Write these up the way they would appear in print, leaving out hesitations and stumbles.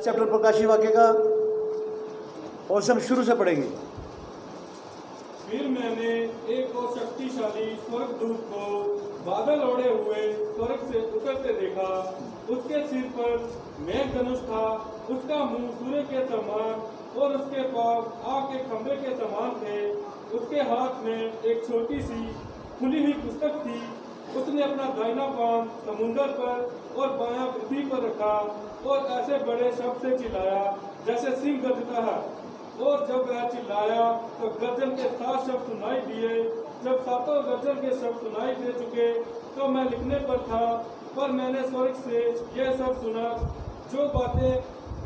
Chapter प्रकाशी वाक्य का, और से हम शुरू से पढ़ेंगे। फिर मैंने एक और शक्तिशाली स्वर्गदूत को बादल ओढ़े हुए स्वर्ग से उतरते देखा। उसके सिर पर मेघधनुष था, उसका मुंह सूर्य के समान और उसके पांव आग के खंभे के समान थे। उसके हाथ में एक छोटी सी खुली हुई पुस्तक थी। उसने अपना दाहिना पांव समुंदर पर और बायां पृथ्वी पर रखा और ऐसे बड़े शब्द से चिल्लाया जैसे सिंह गरजता है। और जब वह चिल्लाया तो गर्जन के 7 शब्द सुनाई दिए। जब 7 गर्जन के शब्द सुनाई दे चुके तो मैं लिखने पर था, पर मैंने स्वर्ग से यह सब सुना, जो बातें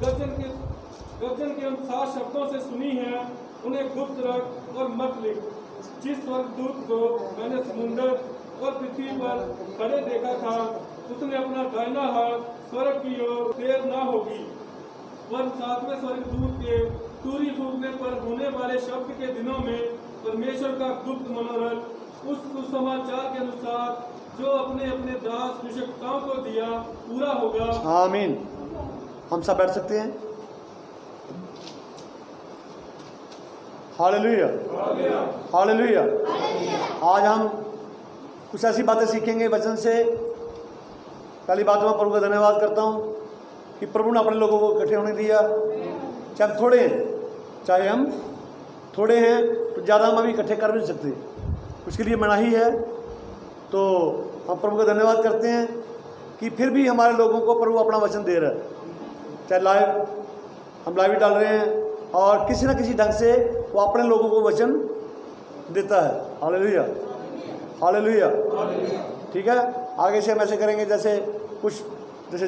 गर्जन के उन 7 शब्दों से सुनी हैं उन्हें गुप्त रख और मत लिख। जिस स्वर्गदूत को मैंने समुंदर और पृथ्वी पर खड़े देखा था, उसने अपना दाहिना हाथ स्वर्ग की ओर देर ना होगी, पर 7वें स्वर्गदूत के तुरी फूंकने पर होने वाले शब्द के दिनों में परमेश्वर का गुप्त मनोरथ उस सुसमाचार के अनुसार जो अपने अपने दास निषक्ताओं को दिया पूरा होगा। आमीन। हम सब बैठ सकते हैं। Hallelujah, hallelujah. आज हम कुछ ऐसी बातें सीखेंगे वचन से। पहली बात मैं प्रभु का धन्यवाद करता हूँ कि प्रभु ने अपने लोगों को इकट्ठे होने दिया। चाहे हम थोड़े हैं, चाहे हम थोड़े हैं, तो ज़्यादा हम अभी इकट्ठे कर नहीं सकते, उसके लिए मनाही है। तो हम प्रभु का धन्यवाद करते हैं कि फिर भी हमारे लोगों को प्रभु अपना वचन दे रहा है। चाहे लाइव हम लाइव डाल रहे हैं और किसी न किसी ढंग से वो अपने लोगों को वचन देता है। Hallelujah, hallelujah. ठीक है, आगे से हम ऐसे करेंगे जैसे जैसे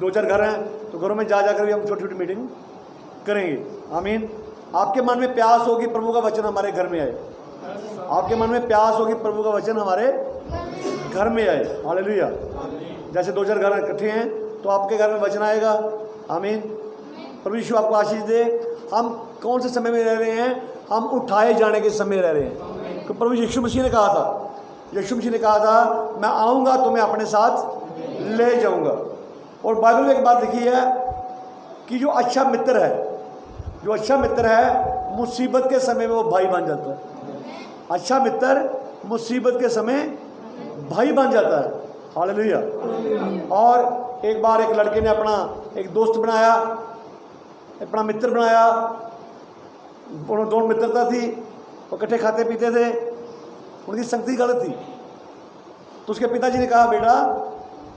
2-4 घर हैं तो घरों में जा जाकर भी हम छोटी छोटी मीटिंग करेंगे। आमीन। आपके मन में प्यास होगी प्रभु का वचन हमारे घर में आए। आपके मन में प्यास होगी प्रभु का वचन हमारे घर में आए। हालेलुया। जैसे 2-4 घर इकट्ठे हैं तो आपके घर में वचन आएगा। आमीन। प्रभु यीशु आपको आशीष दे। हम कौन से समय में रह रहे हैं? हम उठाए जाने के समय रह रहे हैं। तो प्रभु यीशु मसीह ने कहा था, मैं आऊँगा तो मैं अपने साथ ले जाऊँगा। और बाइबल में एक बात लिखी है कि जो अच्छा मित्र है मुसीबत के समय में वो भाई बन जाता है। अच्छा मित्र मुसीबत के समय भाई बन जाता है। हालेलुया। और एक बार एक लड़के ने अपना एक दोस्त बनाया, अपना मित्र बनाया। दोनों मित्रता थी, वो इकट्ठे खाते पीते थे, उनकी संगति गलत थी। तो उसके पिताजी ने कहा, बेटा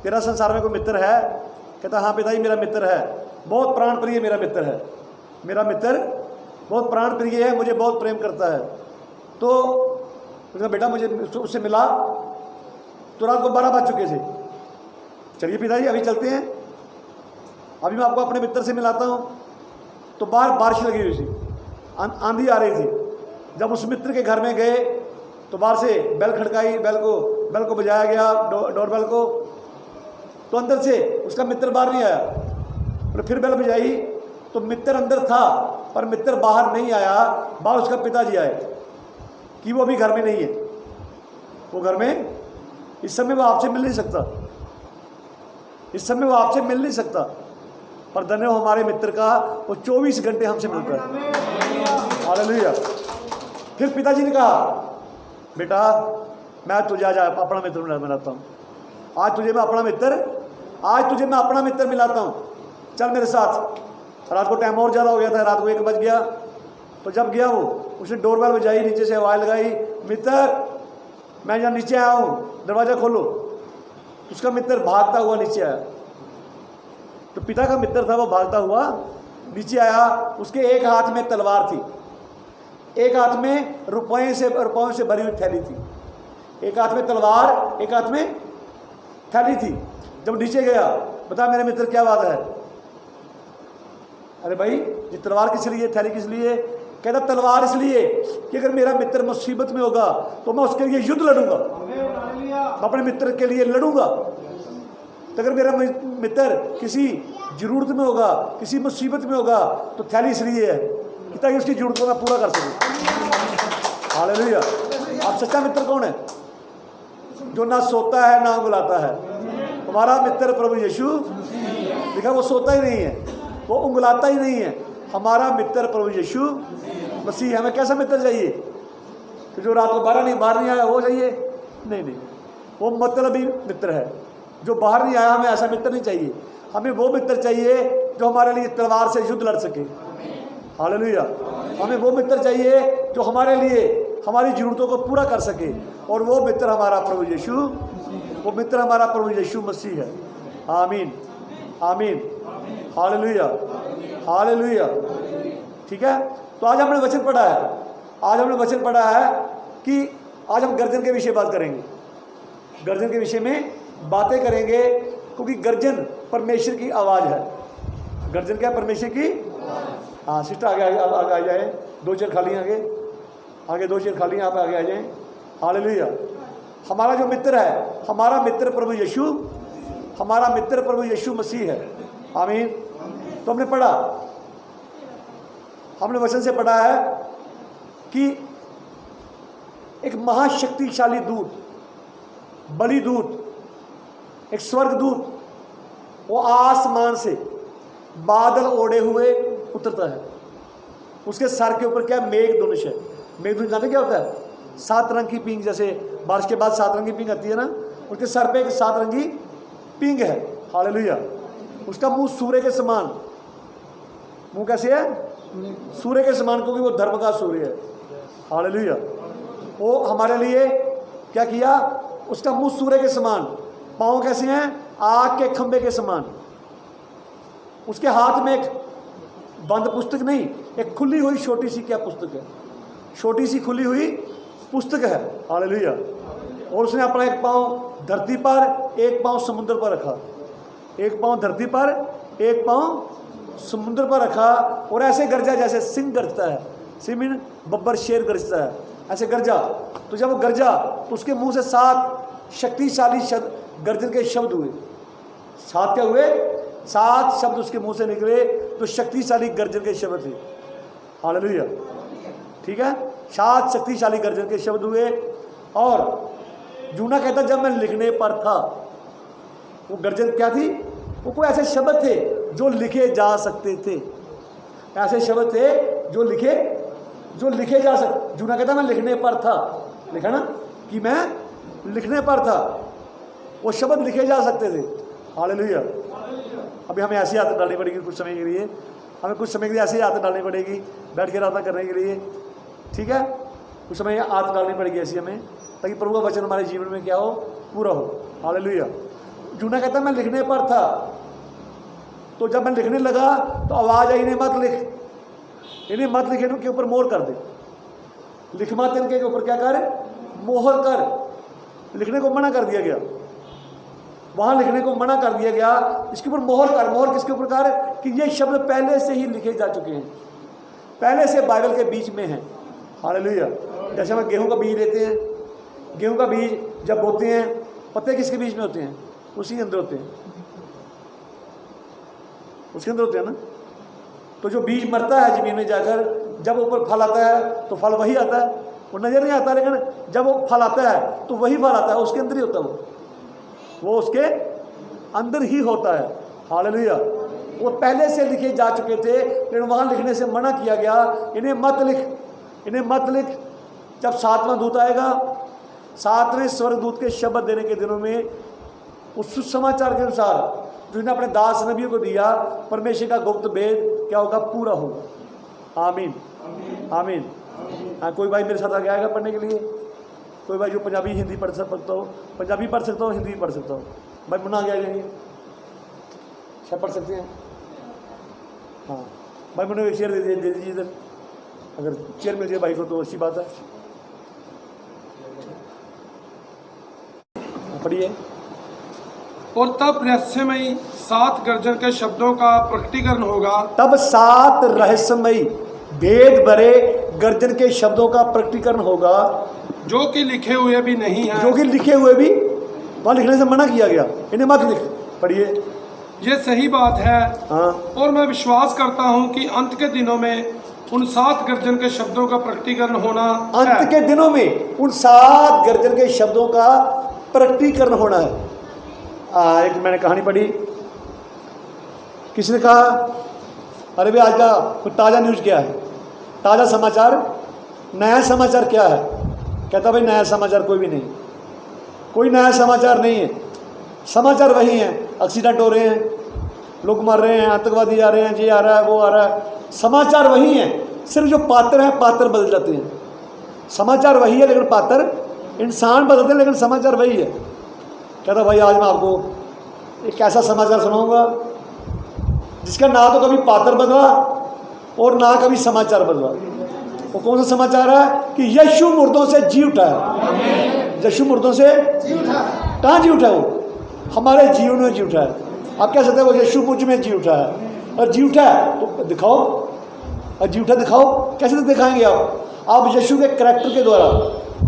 तेरा संसार में कोई मित्र है? कहता, हाँ पिताजी मेरा मित्र है, बहुत प्राण प्रिय मेरा मित्र है। मेरा मित्र बहुत प्राण प्रिय है, मुझे बहुत प्रेम करता है। तो उसने कहा, बेटा मुझे उससे मिला तो रात को 12 बज चुके थे। चलिए पिताजी अभी चलते हैं, अभी मैं आपको अपने मित्र से मिलाता हूँ। तो बाहर बारिश लगी हुई थी, आंधी आ रही थी। जब उस मित्र के घर में गए तो बाहर से बेल खड़काई, बेल को बजाया गया, डोरबेल को। तो अंदर से उसका मित्र बाहर नहीं आया। और फिर बेल बजाई तो मित्र अंदर था पर मित्र बाहर नहीं आया। बाहर उसका पिताजी आए कि वो अभी घर में नहीं है, वो घर में इस समय वो आपसे मिल नहीं सकता, इस समय वो आपसे मिल नहीं सकता। पर धन्य हो हमारे मित्र का, वो 24 घंटे हमसे मिलता है। हालेलुया। फिर पिताजी ने कहा, बेटा मैं तुझे आज अपना मित्र मिलाता हूँ। आज तुझे मैं अपना मित्र मिलाता हूँ, चल मेरे साथ। रात को टाइम और ज़्यादा हो गया था, रात को 1 बज गया। तो जब गया वो, उसने डोरबेल बजाई, नीचे से आवाज़ लगाई, मित्र मैं यहाँ नीचे आया हूँ, दरवाज़ा खोलो। उसका मित्र भागता हुआ नीचे आया। तो पिता का मित्र था, वो भागता हुआ नीचे आया। उसके एक हाथ में तलवार थी, एक हाथ में रुपयों से भरी हुई थैली थी। एक हाथ में तलवार, एक हाथ में थैली थी। जब नीचे गया, बता मेरे मित्र क्या बात है? अरे भाई ये तलवार किस लिए, थैली किस लिए? कहता तलवार इसलिए कि अगर मेरा मित्र मुसीबत में होगा तो मैं उसके लिए युद्ध लड़ूंगा, मैं अपने मित्र के लिए लड़ूंगा। तो अगर मेरा मित्र किसी जरूरत में होगा, किसी मुसीबत में होगा, तो थैली इसलिए है कि ताकि उसकी जरूरत को मैं पूरा कर सकूं। हालेलुया। आप सच्चा मित्र कौन है? जो ना सोता है ना बुलाता है। हमारा मित्र प्रभु यीशु, देखा वो सोता ही नहीं है, वो उंगलाता ही नहीं है। हमारा मित्र प्रभु यीशु मसीह। हमें कैसा मित्र चाहिए कि जो रात को बाहर नहीं आया वो चाहिए? नहीं, वो मतलबी मित्र है जो बाहर नहीं आया। हमें ऐसा मित्र नहीं चाहिए। हमें वो मित्र चाहिए जो हमारे लिए तलवार से युद्ध लड़ सके। हालेलुया। हमें वो मित्र चाहिए जो हमारे लिए हमारी ज़रूरतों को पूरा कर सके, और वो मित्र हमारा प्रभु यीशु, वो मित्र हमारा प्रभु यीशु मसीह है। आमीन, आमीन, हालेलुया, हालेलुया। ठीक है, तो आज हमने वचन पढ़ा है, आज हमने वचन पढ़ा है कि आज हम गर्जन के विषय बात करेंगे, गर्जन के विषय में बातें करेंगे, क्योंकि गर्जन परमेश्वर की आवाज़ है। गर्जन क्या? परमेश्वर की। हाँ सिस्टर आगे आगे आ जाए, 2 चेयर खाली आगे 2 चेयर खाली, यहाँ पे आगे आ जाए। हालेलुया। हमारा जो मित्र है, हमारा मित्र प्रभु यीशु, हमारा मित्र प्रभु यीशु मसीह है। आमीन। तो हमने पढ़ा, हमने वचन से पढ़ा है कि एक महाशक्तिशाली दूत, बलि दूत, एक स्वर्ग दूत, वो आसमान से बादल ओढ़े हुए उतरता है। उसके सर के ऊपर क्या? मेघधनुष है। मेघधनुष जानते क्या होता है? 7 रंग की पींग, जैसे बारिश के बाद 7 रंग की पींग आती है ना, उसके सर पे एक 7 रंगी पींग है। हालेलुया। उसका मुंह सूर्य के समान, मुंह कैसे है? सूर्य के समान, क्योंकि वो धर्म का सूर्य है। हालेलुया। वो हमारे लिए क्या किया? उसका मुंह सूर्य के समान, पाँव कैसे हैं? आग के खंभे के समान। उसके हाथ में एक बंद पुस्तक नहीं, एक खुली हुई छोटी सी क्या पुस्तक है? छोटी सी खुली हुई पुस्तक है। हालेलुया। और उसने अपना एक पाँव धरती पर, एक पाँव समुद्र पर रखा, एक पाँव धरती पर, एक पाँव समुद्र पर रखा, और ऐसे गरजा जैसे सिंह गरजता है। सिंह बब्बर शेर गरजता है, ऐसे गरजा। तो जब वो गरजा तो उसके मुंह से 7 शक्तिशाली शब्द, गर्जन के शब्द हुए। 7 क्या हुए? 7 शब्द उसके मुंह से निकले, तो शक्तिशाली गर्जन के शब्द थे। हालेलुया। ठीक है, 7 शक्तिशाली गर्जन के शब्द हुए। और यूहन्ना कहता जब मैं लिखने पर था, वो गर्जन क्या थी? वो कोई ऐसे शब्द थे जो लिखे जा सकते थे, ऐसे शब्द थे जो लिखे जा सकते। यूहन्ना कहता मैं लिखने पर था, लिखा ना कि मैं लिखने पर था, वो शब्द लिखे जा सकते थे। हालेलुया। अभी हमें ऐसी आदत डालनी पड़ेगी कुछ समय के लिए, हमें कुछ समय के लिए ऐसी आदत डालनी पड़ेगी बैठ के प्रार्थना करने के लिए। ठीक है, कुछ समय आदत डालनी पड़ेगी ऐसी हमें, ताकि प्रभु का वचन हमारे जीवन में क्या हो? पूरा हो। हालेलुया। यूहन्ना कहता मैं लिखने पर था, तो जब मैं लिखने लगा तो आवाज़ आई, इन्हें मत लिख, इन्हें मत लिख, इनके ऊपर मोहर कर दे। लिख मत, इनके ऊपर क्या कर? मोहर कर। लिखने को मना कर दिया गया, वहाँ लिखने को मना कर दिया गया, इसके ऊपर मोहर कर। मोहर किसके ऊपर कर? कि ये शब्द पहले से ही लिखे जा चुके हैं, पहले से बाइबल के बीच में हैं। हालेलुया। जैसे हम गेहूं का बीज लेते हैं, गेहूं का बीज जब बोते हैं, पत्ते किसके बीच में होते हैं? उसी के अंदर होते हैं, उसके अंदर होते हैं ना। तो जो बीज मरता है जमीन में जाकर, जब ऊपर फल आता है तो फल वही आता है, वो नजर नहीं आता, लेकिन जब वो फल आता है तो वही फल आता है, उसके अंदर ही होता है, वो उसके अंदर ही होता है। हालेलुया। वो पहले से लिखे जा चुके थे, लेकिन वहाँ लिखने से मना किया गया, इन्हें मत लिख, इन्हें मत लिख। जब 7वां दूत आएगा, 7वें स्वर्गदूत के शब्द देने के दिनों में, उस सुसमाचार के अनुसार जो इन्हें अपने दास नबियों को दिया, परमेश्वर का गुप्त भेद क्या होगा? पूरा होगा। आमीन, आमीन। हाँ, कोई भाई मेरे साथ आगे आएगा पढ़ने के लिए? कोई भाई जो पंजाबी हिंदी पढ़ सकता हो, पंजाबी पढ़ सकता हो, हिंदी पढ़ सकता हो, भाई मुन्ना आगे आ जाएंगे, सब पढ़ सकते हैं। हाँ भाई, मुन्ना एक चेयर दे दीजिए इधर, अगर चेयर मिल जाए भाई को तो अच्छी बात है। पढ़िए। और तब रहस्यमयी 7 गर्जन के शब्दों का प्रकटीकरण होगा। तब 7 रहस्यमयी भेद भरे गर्जन के शब्दों का प्रकटीकरण होगा, जो कि लिखे हुए भी नहीं है, जो कि लिखे हुए भी, वहाँ लिखने से मना किया गया, इन्हें मत लिख। पढ़िए। ये सही बात है। हाँ। और मैं विश्वास करता हूँ कि अंत के दिनों में उन 7 गर्जन के शब्दों का प्रकटीकरण होना है। अंत के दिनों में उन 7 गर्जन के शब्दों का प्रकटीकरण होना है। एक मैंने कहानी पढ़ी, किसने कहा अरे भाई आज का कोई ताज़ा न्यूज़ क्या है, ताज़ा समाचार, नया समाचार क्या है? कहता भाई नया समाचार कोई भी नहीं, कोई नया समाचार नहीं है। समाचार वही हैं, एक्सीडेंट हो रहे हैं, लोग मर रहे हैं, आतंकवादी आ रहे हैं, ये आ रहा है, वो आ रहा है। समाचार वही हैं, सिर्फ जो पात्र हैं पात्र बदल जाते हैं। समाचार वही है लेकिन पात्र, इंसान बदलते हैं लेकिन समाचार वही है। कहता भाई आज मैं आपको एक ऐसा समाचार सुनाऊंगा जिसका ना तो कभी पात्र बदला और ना कभी समाचार बदला। वो कौन सा समाचार है कि यीशु मुर्दों से जी उठा है। यीशु मुर्दों से कहाँ जी उठा है? वो हमारे जीवन में जी उठा है। आप कह सकते हैं वो यीशु मुझ में जी उठा है, और जी उठा है तो दिखाओ, और जी उठा दिखाओ। कैसे दिखाएंगे आप यीशु के करैक्टर के द्वारा,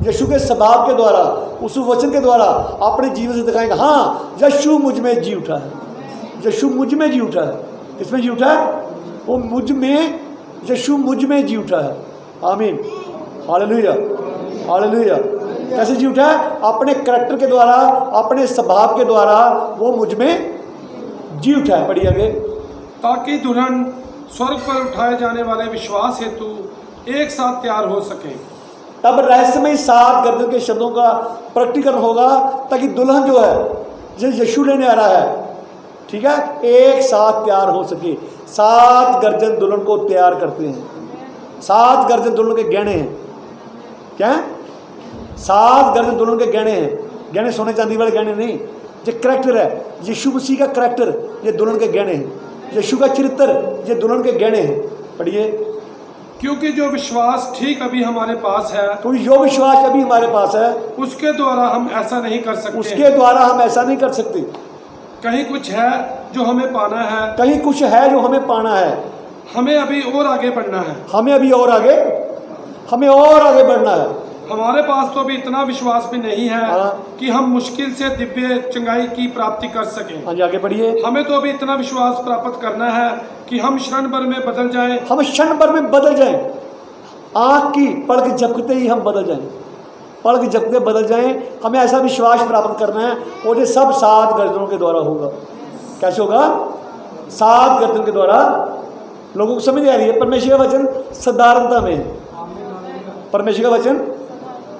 यीशु के स्वभाव के द्वारा, उस वचन के द्वारा अपने जीवन से दिखाएंगे हाँ यीशु मुझ में जी उठा है, यीशु मुझ में जी उठा है। किसमें जी उठा है? वो मुझ में, यीशु मुझ में जी उठा है। आमीन, हालेलुया, हालेलुया। कैसे जी उठा है? अपने करैक्टर के द्वारा, अपने स्वभाव के द्वारा वो मुझ में जी उठा है। पढ़िए आगे। ताकि दुल्हन स्वर्ग पर उठाए जाने वाले विश्वास हेतु एक साथ तैयार हो सके। तब रहस्यमय 7 गर्जन के शब्दों का प्रकटीकरण होगा ताकि दुल्हन जो है, जो यीशु लेने आ रहा है, ठीक है, एक साथ तैयार हो सके। 7 गर्जन दुल्हन को तैयार करते हैं। 7 गर्जन दुल्हन के गहने हैं। क्या है? 7 गर्जन दुल्हन के गहने हैं। गहने सोने चांदी वाले गहने नहीं, ये करैक्टर है। यीशु मसीह का करैक्टर ये दुल्हन के गहने हैं। यीशु का चरित्र ये दुल्हन के गहने हैं। पढ़िए। क्योंकि जो विश्वास ठीक अभी हमारे पास है, क्योंकि जो विश्वास अभी हमारे पास है उसके द्वारा हम ऐसा नहीं कर सकते। उसके द्वारा हम ऐसा नहीं कर सकते। कहीं कुछ है जो हमें पाना है, कहीं कुछ है जो हमें पाना है। हमें अभी और आगे बढ़ना है, हमें अभी और आगे, हमें और आगे बढ़ना है। हमारे पास तो अभी इतना विश्वास भी नहीं है कि हम मुश्किल से दिव्य चंगाई की प्राप्ति कर सकें। हाँ जी, आगे बढ़िए। हमें तो अभी इतना विश्वास प्राप्त करना है कि हम क्षण भर में बदल जाएं। हम क्षण भर में बदल जाएं। आँख की पलक झपकते ही हम बदल जाएं, पलक झपकते बदल जाएं। हमें ऐसा विश्वास प्राप्त करना है और ये सब 7 गर्जनों के द्वारा होगा। कैसे होगा? 7 गर्जन के द्वारा। लोगों को समझ आ रही है? परमेश्वर का वचन साधारणता में है। परमेश्वर का वचन।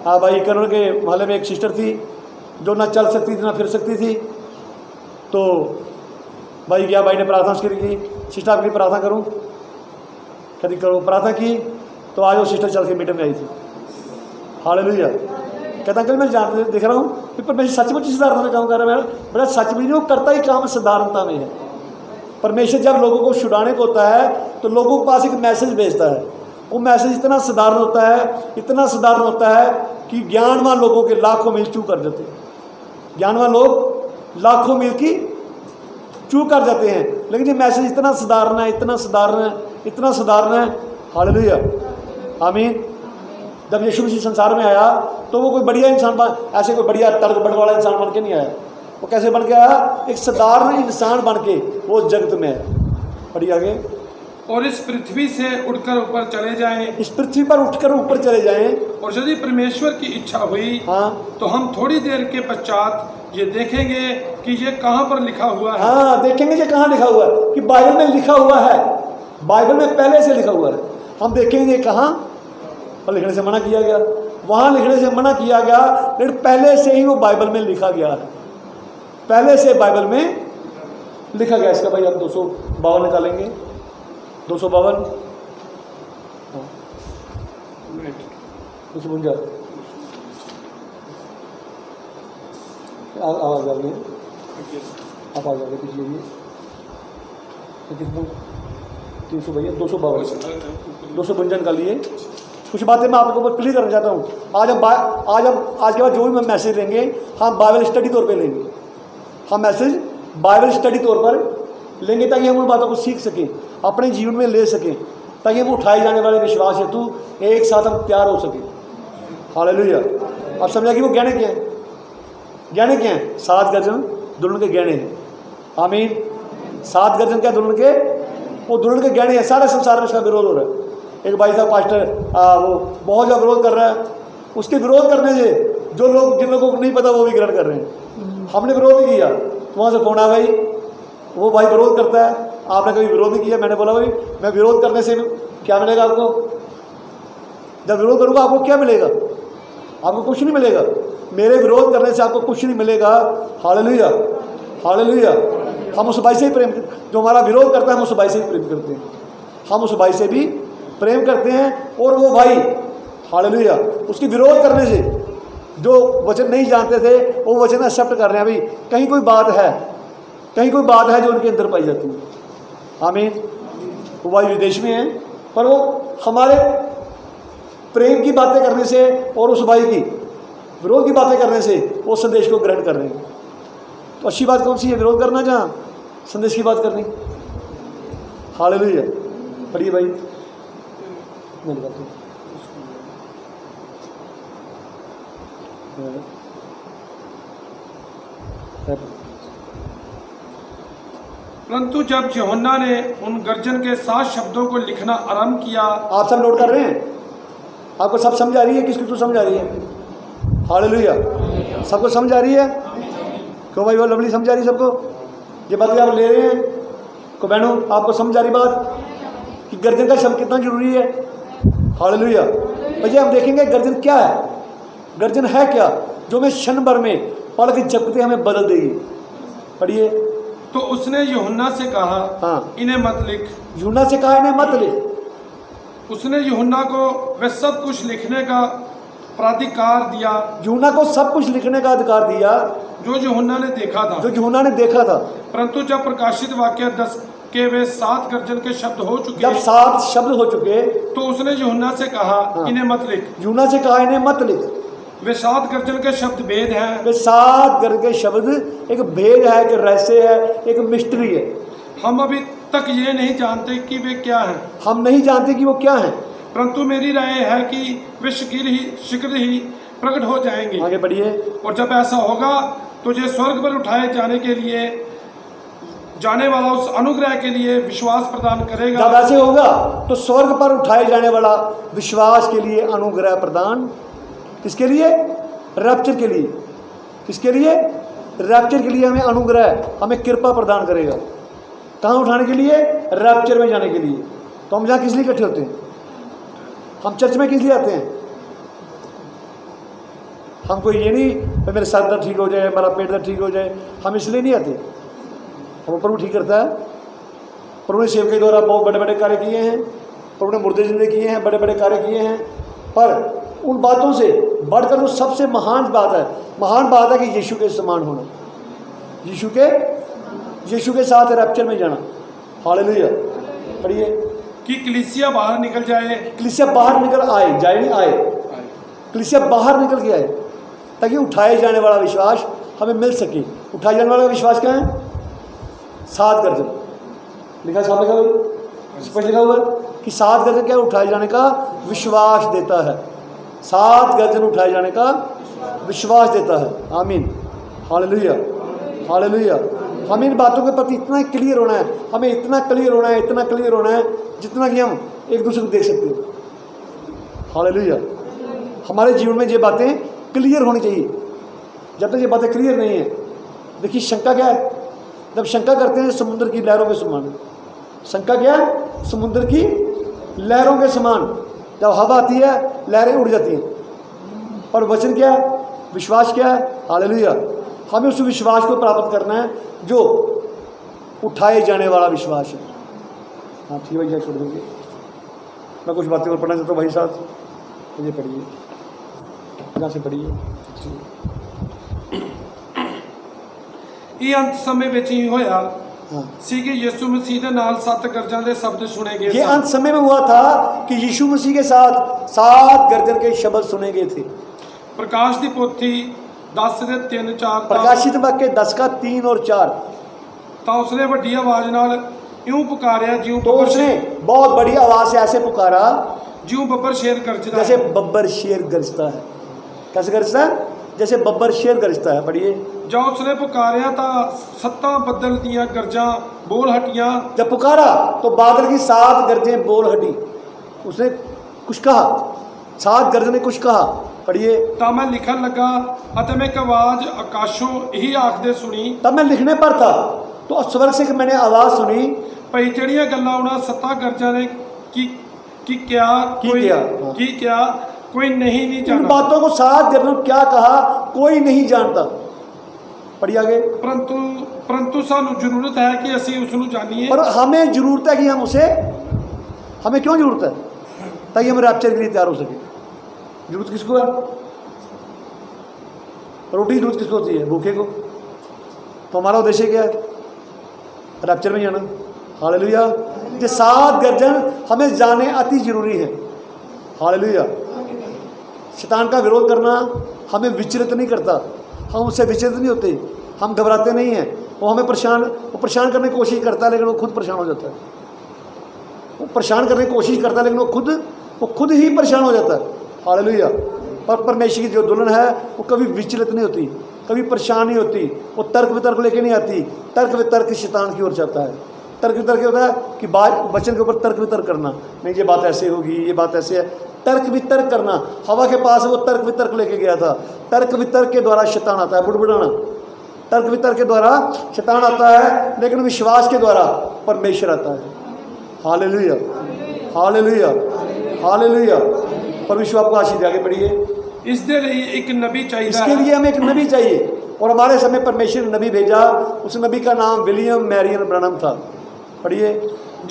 हाँ भाई, कन्नड़ के मोहल्ले में एक सिस्टर थी जो ना चल सकती थी ना फिर सकती थी। तो भाई गया, भाई ने प्रार्थना उसके लिए की, सिस्टर आपके लिए प्रार्थना करूँ? कभी करो। प्रार्थना की तो आज वो सिस्टर चल के मीटर में आई थी। हालेलुया। कहता अंकल मैं जान देख रहा हूँ कि परमेश्वर सचमुच साधारणता में काम कर रहा है। मेरा सच भी नहीं, वो करता ही काम साधारणता में है। परमेश्वर जब लोगों को छुड़ाने को होता है तो लोगों के पास एक मैसेज भेजता है। वो मैसेज इतना साधारण होता है, इतना साधारण होता है कि ज्ञानवान लोगों के लाखों मील चूक कर जाते हैं। ज्ञानवान लोग लाखों मील की चूक कर जाते हैं, लेकिन ये मैसेज इतना साधारण है, इतना साधारण है, इतना साधारण है। हालेलुया, आमीन। जब यीशु मसीह संसार में आया तो वो कोई बढ़िया इंसान ऐसे कोई बढ़िया तर्क बड़ वाला इंसान बन के नहीं आया। वो कैसे बन के आया? एक साधारण इंसान बन के वो जगत में है। बढ़िया आगे। और इस पृथ्वी से उठकर ऊपर चले जाएं। इस पृथ्वी पर उठकर ऊपर चले जाएं। और यदि परमेश्वर की इच्छा हुई तो हम थोड़ी देर के पश्चात ये देखेंगे कि ये कहाँ पर लिखा हुआ है। हाँ, देखेंगे ये कहाँ लिखा हुआ है, कि बाइबल में लिखा हुआ है। बाइबल में पहले से लिखा हुआ है। हम देखेंगे कहाँ पर लिखने से मना किया गया, वहाँ लिखने से मना किया गया, लेकिन पहले से ही वो बाइबल में लिखा गया है। पहले से बाइबल में लिखा गया। इसका भाई हम 252 निकालेंगे। 252 252 आवाज आ रही है, आप आ जाओगे पिछले लिए 300 भैया 252 निकालिए। कुछ बातें मैं आपको क्लियर करना चाहता हूँ। आज के बाद जो भी मैं मैसेज लेंगे हम बाइबल स्टडी तौर पे लेंगे। हम मैसेज बाइबल स्टडी तौर पर लेंगे ताकि हम उन बातों को सीख सकें, अपने जीवन में ले सकें, ताकि हम उठाए जाने वाले विश्वास हेतु एक साथ हम तैयार हो सकें। हालेलुया। आप समझा कि वो गहने क्या हैं? गहने क्या हैं? 7 गर्जन दुल्हन के गहने हैं। आमीन। 7 गर्जन क्या दुल्हन के? वो दुल्हन के गहने हैं। सारे संसार में इसका विरोध हो रहा है। एक भाई साहब पास्टर वो बहुत ज़्यादा विरोध कर रहा है। उसके विरोध करने से जो लोग, जिन लोगों को नहीं पता वो भी ग्रहण कर रहे हैं। हमने विरोध नहीं किया, वहाँ से फोन आ भाई, वो भाई विरोध करता है, आपने कभी विरोध नहीं किया, मैंने बोला भाई मैं विरोध करने से क्या मिलेगा आपको? जब विरोध करूँगा आपको क्या मिलेगा? आपको कुछ नहीं मिलेगा। मेरे विरोध करने से आपको कुछ नहीं मिलेगा। Hallelujah, hallelujah. हम उस भाई से ही प्रेम, जो हमारा विरोध करता है हम उस भाई से ही प्रेम करते हैं, हम उस भाई से भी प्रेम करते हैं। और वो भाई, हालेलुया, उसकी विरोध करने से जो वचन नहीं जानते थे वो वचन एक्सेप्ट कर रहे हैं। भाई कहीं कोई बात है, कहीं कोई बात है जो उनके अंदर पाई जाती है। आमीन। वो भाई विदेश में है पर वो हमारे प्रेम की बातें करने से और उस भाई की विरोध की बातें करने से वो संदेश को ग्रहण कर रहे हैं। तो अच्छी बात कौन सी है? विरोध करना, जहाँ संदेश की बात करनी। हालेलुया। पढ़िए भाई, मेरी बात परंतु जब यूहन्ना ने उन गर्जन के 7 शब्दों को लिखना आरंभ किया। आप सब नोट कर रहे हैं? आपको सब समझ आ रही है? किसको समझ आ रही है? हालेलुया। सबको समझ आ रही है? क्यों भाई? वो लवली समझ आ रही है सबको? ये बात आप ले रहे हैं को बहनों, आपको समझ आ रही बात कि गर्जन का शब्द कितना जरूरी है? हालेलुया। भैया हम देखेंगे गर्जन क्या है, गर्जन है क्या जो हमें क्षण भर में पढ़ के जपते हमें बदल देगी। पढ़िए। तो उसने यूहन्ना से कहा, हाँ, इन्हें मत लिख। यूहन्ना से कहा इन्हें मत लिख। उसने यूहन्ना को वह सब कुछ लिखने का प्राधिकार दिया, यूहन्ना को सब कुछ लिखने का अधिकार दिया जो यूहन्ना ने देखा था, जो यूहन्ना ने देखा था। परंतु जब प्रकाशित वाक्य 10 के वे 7 गर्जन के शब्द हो चुके, जब 7 शब्द हो चुके तो उसने यूहन्ना से कहा, हाँ, इन्हें मत लिख। यूहन्ना से कहा इन्हें मत लिख। वे 7 गर्जन के शब्द भेद हैं। वे 7 गर्जन के शब्द एक भेद है, एक रहस्य है, एक मिस्ट्री है। हम अभी तक ये नहीं जानते कि वे क्या हैं। हम नहीं जानते कि वो क्या हैं, परंतु मेरी राय है कि वे शीघ्र ही प्रकट हो जाएंगे। आगे बढ़िए। और जब ऐसा होगा तो ये स्वर्ग पर उठाए जाने के लिए जाने वाला उस अनुग्रह के लिए विश्वास प्रदान करेगा। जब ऐसे होगा तो स्वर्ग पर उठाए जाने वाला विश्वास के लिए अनुग्रह प्रदान, किसके लिए? रैप्चर के लिए। किसके लिए? रैप्चर के लिए हमें अनुग्रह, हमें कृपा प्रदान करेगा। कहाँ उठाने के लिए? रैप्चर में जाने के लिए। तो हम जहाँ किस लिए इकट्ठे होते हैं? हम चर्च में किस लिए आते हैं? हमको ये नहीं भाई मेरे सर दर्द ठीक हो जाए, मेरा पेट दर्द ठीक हो जाए, हम इसलिए नहीं आते। हम प्रभु ठीक करता है। प्रभु ने सेवक के द्वारा बहुत बड़े बड़े कार्य किए हैं, प्रभु ने मुर्दे जिंदे किए हैं, बड़े बड़े कार्य किए हैं। पर उन बातों से बढ़कर जो सबसे महान बात है कि यीशु के समान होना, यीशु के साथ रैप्चर में जाना। हालेलुया। पढ़िए। कि कलीसिया बाहर निकल जाए। कलीसिया बाहर निकल आए, जाए नहीं आए, कलीसिया बाहर निकल के आए ताकि उठाए जाने वाला विश्वास हमें मिल सके। उठाए जाने वाला विश्वास क्या है? 7 गर्जन लिखा, सामने का स्पष्ट लिखा हुआ कि 7 गर्जन क्या? उठाए जाने का विश्वास देता है। 7 गर्जन उठाए जाने का विश्वास देता है। आमीन। Hallelujah, hallelujah. हमें इन बातों के प्रति इतना क्लियर होना है, हमें इतना क्लियर होना है, इतना क्लियर होना है जितना कि हम एक दूसरे को देख सकते हैं। हालेलुया। हमारे जीवन में ये बातें क्लियर होनी चाहिए। जब तक ये बातें क्लियर नहीं है, देखिए शंका क्या है? जब शंका करते हैं समुद्र की लहरों के समान। शंका क्या है? समुद्र की लहरों के समान। जब हवा आती है लहरें उड़ जाती हैं। पर वचन क्या है? विश्वास क्या है? हालेलुया। हमें उस विश्वास को प्राप्त करना है जो उठाए जाने वाला विश्वास है। हाँ ठीक है भैया, छोड़ देंगे। मैं कुछ बातें और पढ़ना चाहता हूँ भाई साहब, मुझे पढ़िए, यहाँ से पढ़िए। ਇਹ ਅੰਤ ਸਮੇਂ ਵਿੱਚ ਹੀ ਹੋਇਆ ਸੀ ਕਿ ਯਿਸੂ ਮਸੀਹ ਦੇ ਨਾਲ 7 ਗਰਜਾਂ ਦੇ शब्द सुने गए। ये अंत समय में हुआ था कि यीशु मसीह के साथ 7 गर्जन के शब्द सुने गए थे। प्रकाश ਦੀ ਪੋਥੀ 10 ਦੇ 3 4 प्रकाशित वाक्य 10 का 3 और 4। ਤਾਂ ਉਸਨੇ ਵੱਡੀ ਆਵਾਜ਼ ਨਾਲ ਇਉਂ ਪੁਕਾਰਿਆ ਜਿਉਂ तो उसने बहुत बड़ी आवाज से ऐसे पुकारा ਜਿਉਂ ਬੱਬਰ ਸ਼ੇਰ ਗਰਜਦਾ जैसे है। बब्बर शेर गरजता है। कैसे गरजता है? जैसे बब्बर शेर गरजता है। पढ़िए। जब उसने पुकारिया तो 7 बदल दिया गर्जा बोल हटिया। जब पुकारा तो बादल की 7 गर्जें बोल हटी। उसने कुछ कहा, 7 गर्जन ने कुछ कहा। पढ़िए। तब मैं लिखन लगा अते मैं एक आवाज आकाशों यही आखदे सुनी। तब मैं लिखने पर था तो स्वर्ग से मैंने आवाज सुनी, ਭਈ ਜਿਹੜੀਆਂ ਗੱਲਾਂ ਉਹਨਾਂ ਸੱਤਾ ਗਰਜਾਂ ਨੇ ਕੀ ਕਿਹਾ कोई नहीं इन जाना, बातों को 7 गर्जों ने क्या कहा कोई नहीं जानता। पढ़िए आगे। परंतु सानू जरूरत है कि ਅਸੀਂ ਉਸ ਨੂੰ ਜਾਣੀਏ। पर हमें जरूरत है कि हम उसे, हमें क्यों जरूरत है? ताकि हम रैप्चर के लिए तैयार हो सके। जरूरत किसको है? रोटी की जरूरत किसको होती है? भूखे को। तो हमारा उद्देश्य क्या है? रैप्चर में जाना। हालेलुया। ये 7 गर्जन हमें जाने अति जरूरी है। हालेलुया। शैतान का विरोध करना हमें विचलित नहीं करता, हम उससे विचलित नहीं होते, हम घबराते नहीं हैं। वो हमें परेशान करने की कोशिश करता है, लेकिन वो खुद परेशान हो जाता है। वो परेशान करने की कोशिश करता है, लेकिन वो खुद ही परेशान हो जाता है। हालेलुया। पर परमेश्वर की जो दुल्हन है वो कभी विचलित नहीं होती, कभी परेशान नहीं होती। वो तर्क वितर्क लेके नहीं आती। तर्क वितर्क शैतान की ओर जाता है। तर्क वितर्क होता है कि वचन के ऊपर तर्क वितर्क करना, नहीं ये बात ऐसे होगी, ये बात ऐसे है। तर्क वितर्क करना, हवा के पास वो तर्क वितर्क लेके गया था। तर्क वितर्क के द्वारा शैतान आता है, बुड़बुड़ाना। तर्क वितर्क के द्वारा शैतान आता है, लेकिन विश्वास के द्वारा परमेश्वर आता है। Hallelujah, hallelujah, hallelujah. परमेश्वर आपको आशीष दे। आगे बढ़िए। इसके लिए एक नबी चाहिए, इसके लिए हमें एक नबी चाहिए, और हमारे समय परमेश्वर ने नबी भेजा। उस नबी का नाम विलियम मैरियन ब्रैनम था। पढ़िए।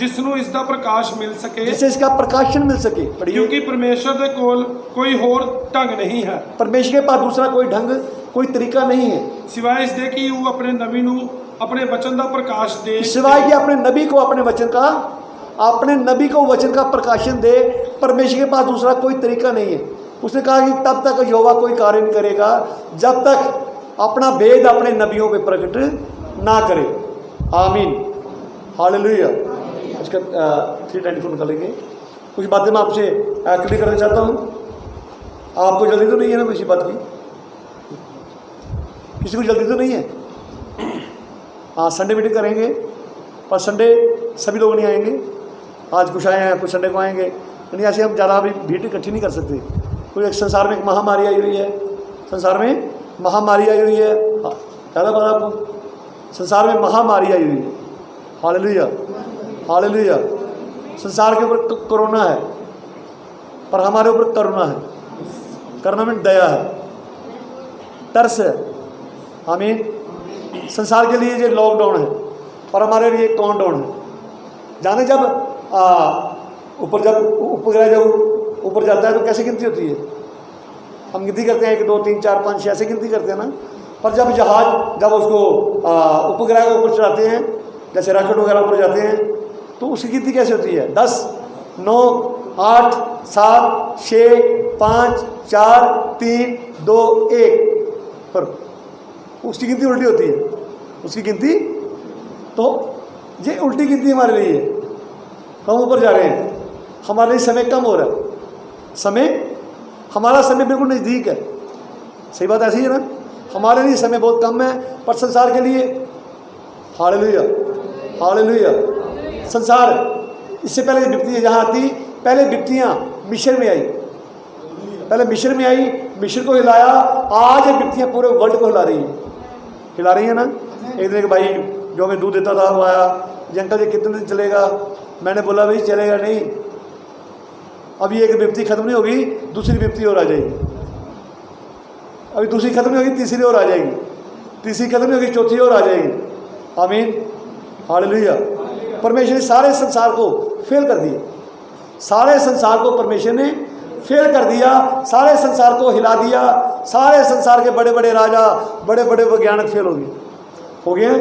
जिसनों इसका प्रकाश मिल सके, जिससे इसका प्रकाशन मिल सके। पढ़िए। क्योंकि परमेश्वर के कोल कोई और ढंग नहीं है, परमेश्वर के पास दूसरा कोई ढंग, कोई तरीका नहीं है, सिवाय इसके कि वो अपने नबी नू अपने वचन का प्रकाश दे। सिवाय कि अपने नबी को अपने वचन का प्रकाशन दे। परमेश्वर के पास दूसरा कोई तरीका नहीं है। उसने कहा कि तब तक यहोवा कोई कार्य नहीं करेगा जब तक अपना भेद अपने नबियों पे प्रकट ना करे। आमीन। हालेलुया। इसका 324 निकालेंगे। कुछ बातें मैं आपसे क्लियर करना चाहता हूँ। आपको जल्दी तो नहीं है ना किसी बात की? किसी को जल्दी तो नहीं है? हाँ, संडे मीटिंग करेंगे, पर संडे सभी लोग नहीं आएंगे। आज कुछ आए हैं, कुछ संडे को आएंगे। यानी ऐसे हम ज़्यादा अभी भीड़ इकट्ठी नहीं कर सकते। कोई एक संसार में एक महामारी आई हुई है, संसार में महामारी आई हुई है। हाँ, ज़्यादा पता आपको? संसार में महामारी आई हुई है। Hallelujah, hallelujah. संसार के ऊपर कोरोना है, पर हमारे ऊपर करुणा है। करुणा में दया है, तरस है। आमीन। संसार के लिए ये लॉकडाउन है, पर हमारे लिए काउंटडाउन है। जाने जब उपग्रह जब ऊपर जाता है तो कैसे गिनती होती है? हम गिनती करते हैं 1 2 3 4 5 6 ऐसे गिनती करते हैं ना। पर जब जहाज जब उसको उपग्रह को ऊपर चढ़ाते हैं, जैसे रॉकेट वगैरह ऊपर जाते हैं, तो उसकी गिनती कैसे होती है? 10 9 8 7 6 5 4 3 2 1 पर उसकी गिनती उल्टी होती है। उसकी गिनती तो ये उल्टी गिनती हमारे लिए है। हम ऊपर जा रहे हैं, हमारे लिए समय कम हो रहा है। हमारा समय बिल्कुल नज़दीक है। सही बात ऐसी है ना? हमारे लिए समय बहुत कम है, पर संसार के लिए हालेलुया, हालेलुया। संसार इससे पहले विपत्ति जहाँ आती, पहले विपत्तियाँ मिस्र में आई, पहले मिस्र में आई, मिस्र को हिलाया। आज ये विपत्तियाँ पूरे वर्ल्ड को हिला रही है ना। एक दिन एक भाई जो हमें दूध देता था वो आया, जी अंकल जी कितने दिन चलेगा? मैंने बोला भाई चलेगा नहीं, अभी एक विपत्ति खत्म नहीं होगी, दूसरी विपत्ति और आ जाएगी। अभी दूसरी खत्म नहीं होगी, तीसरी और आ जाएगी, तीसरी खत्म नहीं होगी, चौथी और आ जाएगी। आमीन, हालेलुया। परमेश्वर ने सारे संसार को फेल कर दिया। सारे संसार को परमेश्वर ने फेल कर दिया, सारे संसार को हिला दिया। सारे संसार के बड़े बड़े राजा, बड़े बड़े वैज्ञानिक फेल हो गए।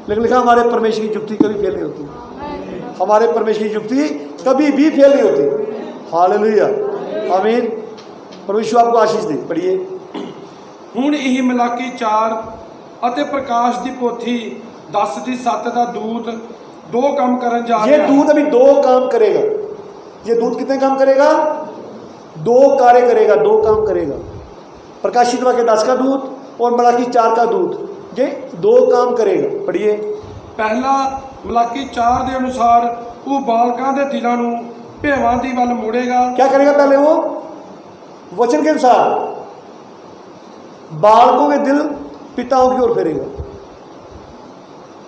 लेकिन लिखा हमारे परमेश्वर की युक्ति कभी फेल नहीं होती। हमारे परमेश्वर की युक्ति कभी भी फेल नहीं होती। हालेलुया, आमीन। परमेश्वर आपको आशीष दे। पढ़िए। हुण यही मलाकी 4 ਅਤੇ प्रकाश ਦੀ पोथी 10 ਦੀ 7 ਦਾ दूत 2 काम करन जा रहा है। ये दूत अभी 2 काम करेगा। ये दूत कितने काम करेगा? 2 कार्य करेगा, 2 काम करेगा। प्रकाशित वाक्य 10 का दूत और मलाकी 4 का दूत, ये 2 काम करेगा। पढ़िए। पहला मलाकी 4 के अनुसार वो बालकां दे दिलां नूं भेवां दी वल मोड़ेगा। क्या करेगा? पहले वो वचन के अनुसार बालकों के दिल पिताओं की ओर फेरेगा।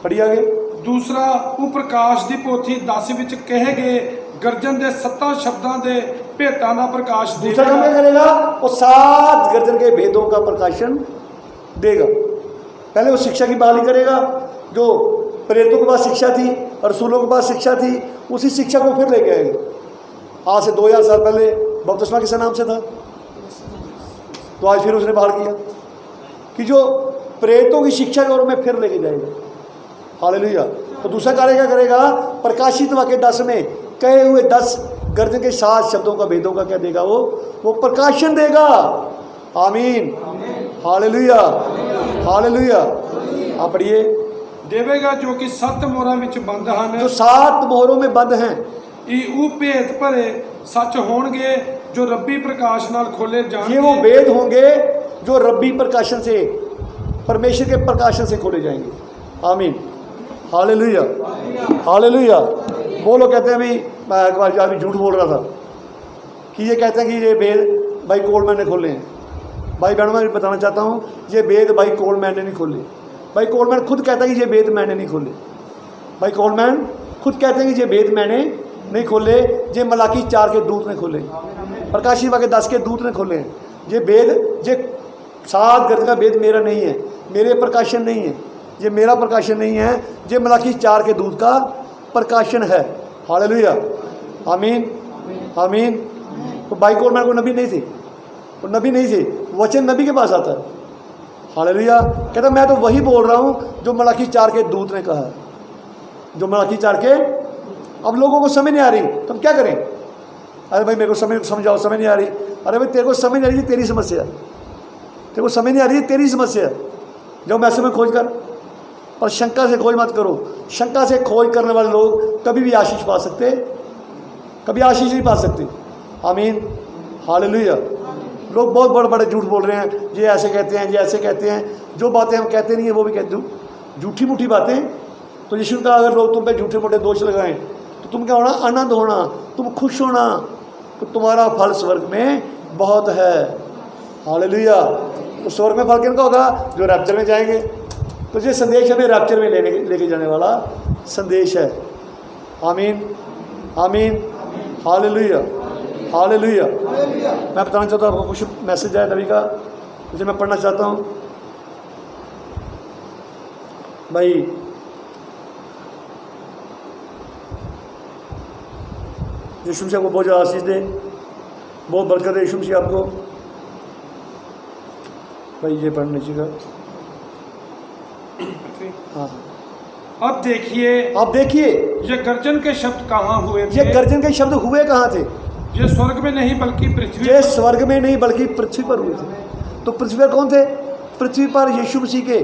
पढ़िए आगे। दूसरा ਉਹ ਪ੍ਰਕਾਸ਼ ਦੀ ਪੋਥੀ 10 ਵਿੱਚ ਕਹੇ ਗਏ ਗਰਜਨ ਦੇ 7 ਸ਼ਬਦਾਂ ਦੇ ਭੇਤਾਂ ਦਾ ਪ੍ਰਕਾਸ਼ दूसरा काम क्या ਦੇਵੇਗਾ। करेगा? वो 7 गर्जन के भेदों का प्रकाशन देगा। पहले वो शिक्षा की बहाली करेगा, जो प्रेरितों के पास शिक्षा थी और रसूलों के पास शिक्षा थी, उसी शिक्षा को फिर लेके आएगा। आज से 2000 साल पहले बपतिस्मा किस नाम से था, तो आज फिर उसने बहाल किया कि जो प्रेरितों की शिक्षा के ओर में फिर लेके जाएगा। हालेलुया। तो दूसरा कार्य क्या करेगा? प्रकाशित वाक्य 10 में कहे हुए 10 गर्जन के 7 शब्दों का भेदों का क्या देगा? वो प्रकाशन देगा। आमीन, हालेलुया, हालेलुया। आप पढ़िए। ਦੇਵੇਗਾ ਜੋ ਕਿ 7 ਮੋਹਰਾਂ ਵਿੱਚ ਬੰਦ ਹਨ। जो 7 मोहरों में बंद हैं, ਇਹ ਉਹ ਭੇਤ ਭਰੇ ਸੱਚ ਹੋਣਗੇ ਜੋ ਰੱਬੀ ਪ੍ਰਕਾਸ਼ ਨਾਲ ਖੋਲੇ ये वो ਜਾਣਗੇ। वेद होंगे जो रब्बी प्रकाशन से, परमेश्वर के प्रकाशन से खोले जाएंगे। आमीन, हालेलुया, हालेलुया। वो लोग कहते हैं भाई, मैं एक बार अभी झूठ बोल रहा था कि ये कहते हैं कि ये वेद भाई कोलमैन ने खोले हैं। भाई बहनों, मैं बताना चाहता हूँ, ये वेद भाई कोलमैन ने नहीं खोले। भाई कोलमैन खुद कहता है कि ये वेद मैंने नहीं खोले। भाई कोलमैन खुद कहते हैं कि ये वेद मैंने नहीं खोले, ये मलाकी 4 के दूत ने खोले, प्रकाशित वाक्य 10 के दूत ने खोले हैं। ये वेद, ये 7 गर्ज का वेद मेरा नहीं है, मेरे प्रकाशन नहीं है, ये मेरा प्रकाशन नहीं है, ये मलाकी 4 के दूत का प्रकाशन है। हालेलुया, आमीन, आमीन। तो भाई कोलमैन को नबी नहीं थे, वो नबी नहीं थे, वचन नबी के पास आता है। हालेलुया। कहता मैं तो वही बोल रहा हूँ जो मलाकी 4 के दूत ने कहा है, जो मलाकी 4 के। अब लोगों को समझ नहीं आ रही, तो हम क्या करें? अरे भाई मेरे को समझाओ, समझ नहीं आ रही। अरे भाई तेरे को समझ नहीं आ रही, तेरी समस्या, तेरे को समझ नहीं आ रही, तेरी समस्या। जो मैसेज में खोज कर, पर शंका से खोज मत करो। शंका से खोज करने वाले लोग कभी भी आशीष पा सकते, कभी आशीष नहीं पा सकते। आमीन, हालेलुया। लोग बहुत बड़े बड़े झूठ बोल रहे हैं, ये ऐसे कहते हैं, ये ऐसे कहते हैं। जो बातें हम कहते नहीं हैं वो भी कहते हो, झूठी मूठी बातें। तो यीशु का अगर लोग तुम पे झूठे मोटे दोष लगाएं तो तुम क्या होना? आनंद होना, तुम खुश होना, तो तुम्हारा फल स्वर्ग में बहुत है। हालेलुया। तो स्वर्ग में फल किनका होगा? जो रैप्चर में जाएंगे। तो ये संदेश हमें रैप्चर में लेके जाने वाला संदेश है। आमीन, आमीन, हालेलुया, हालेलुया। मैं बताना चाहता हूँ, आपको कुछ मैसेज है नबी का, मुझे मैं पढ़ना चाहता हूँ। भाई यीशु मसीह आपको बहुत ज़्यादा आशीष दे, बहुत बरकत है यीशु मसीह आपको। भाई ये पढ़ने चाहिए। हाँ, अब देखिए, आप देखिए ये गर्जन के शब्द कहाँ हुए ये थे? गर्जन के शब्द हुए कहाँ थे? ये स्वर्ग में नहीं बल्कि पृथ्वी ये स्वर्ग में नहीं बल्कि पृथ्वी पर हुए थे। तो पृथ्वी पर कौन थे? पृथ्वी पर यीशु मसीह के,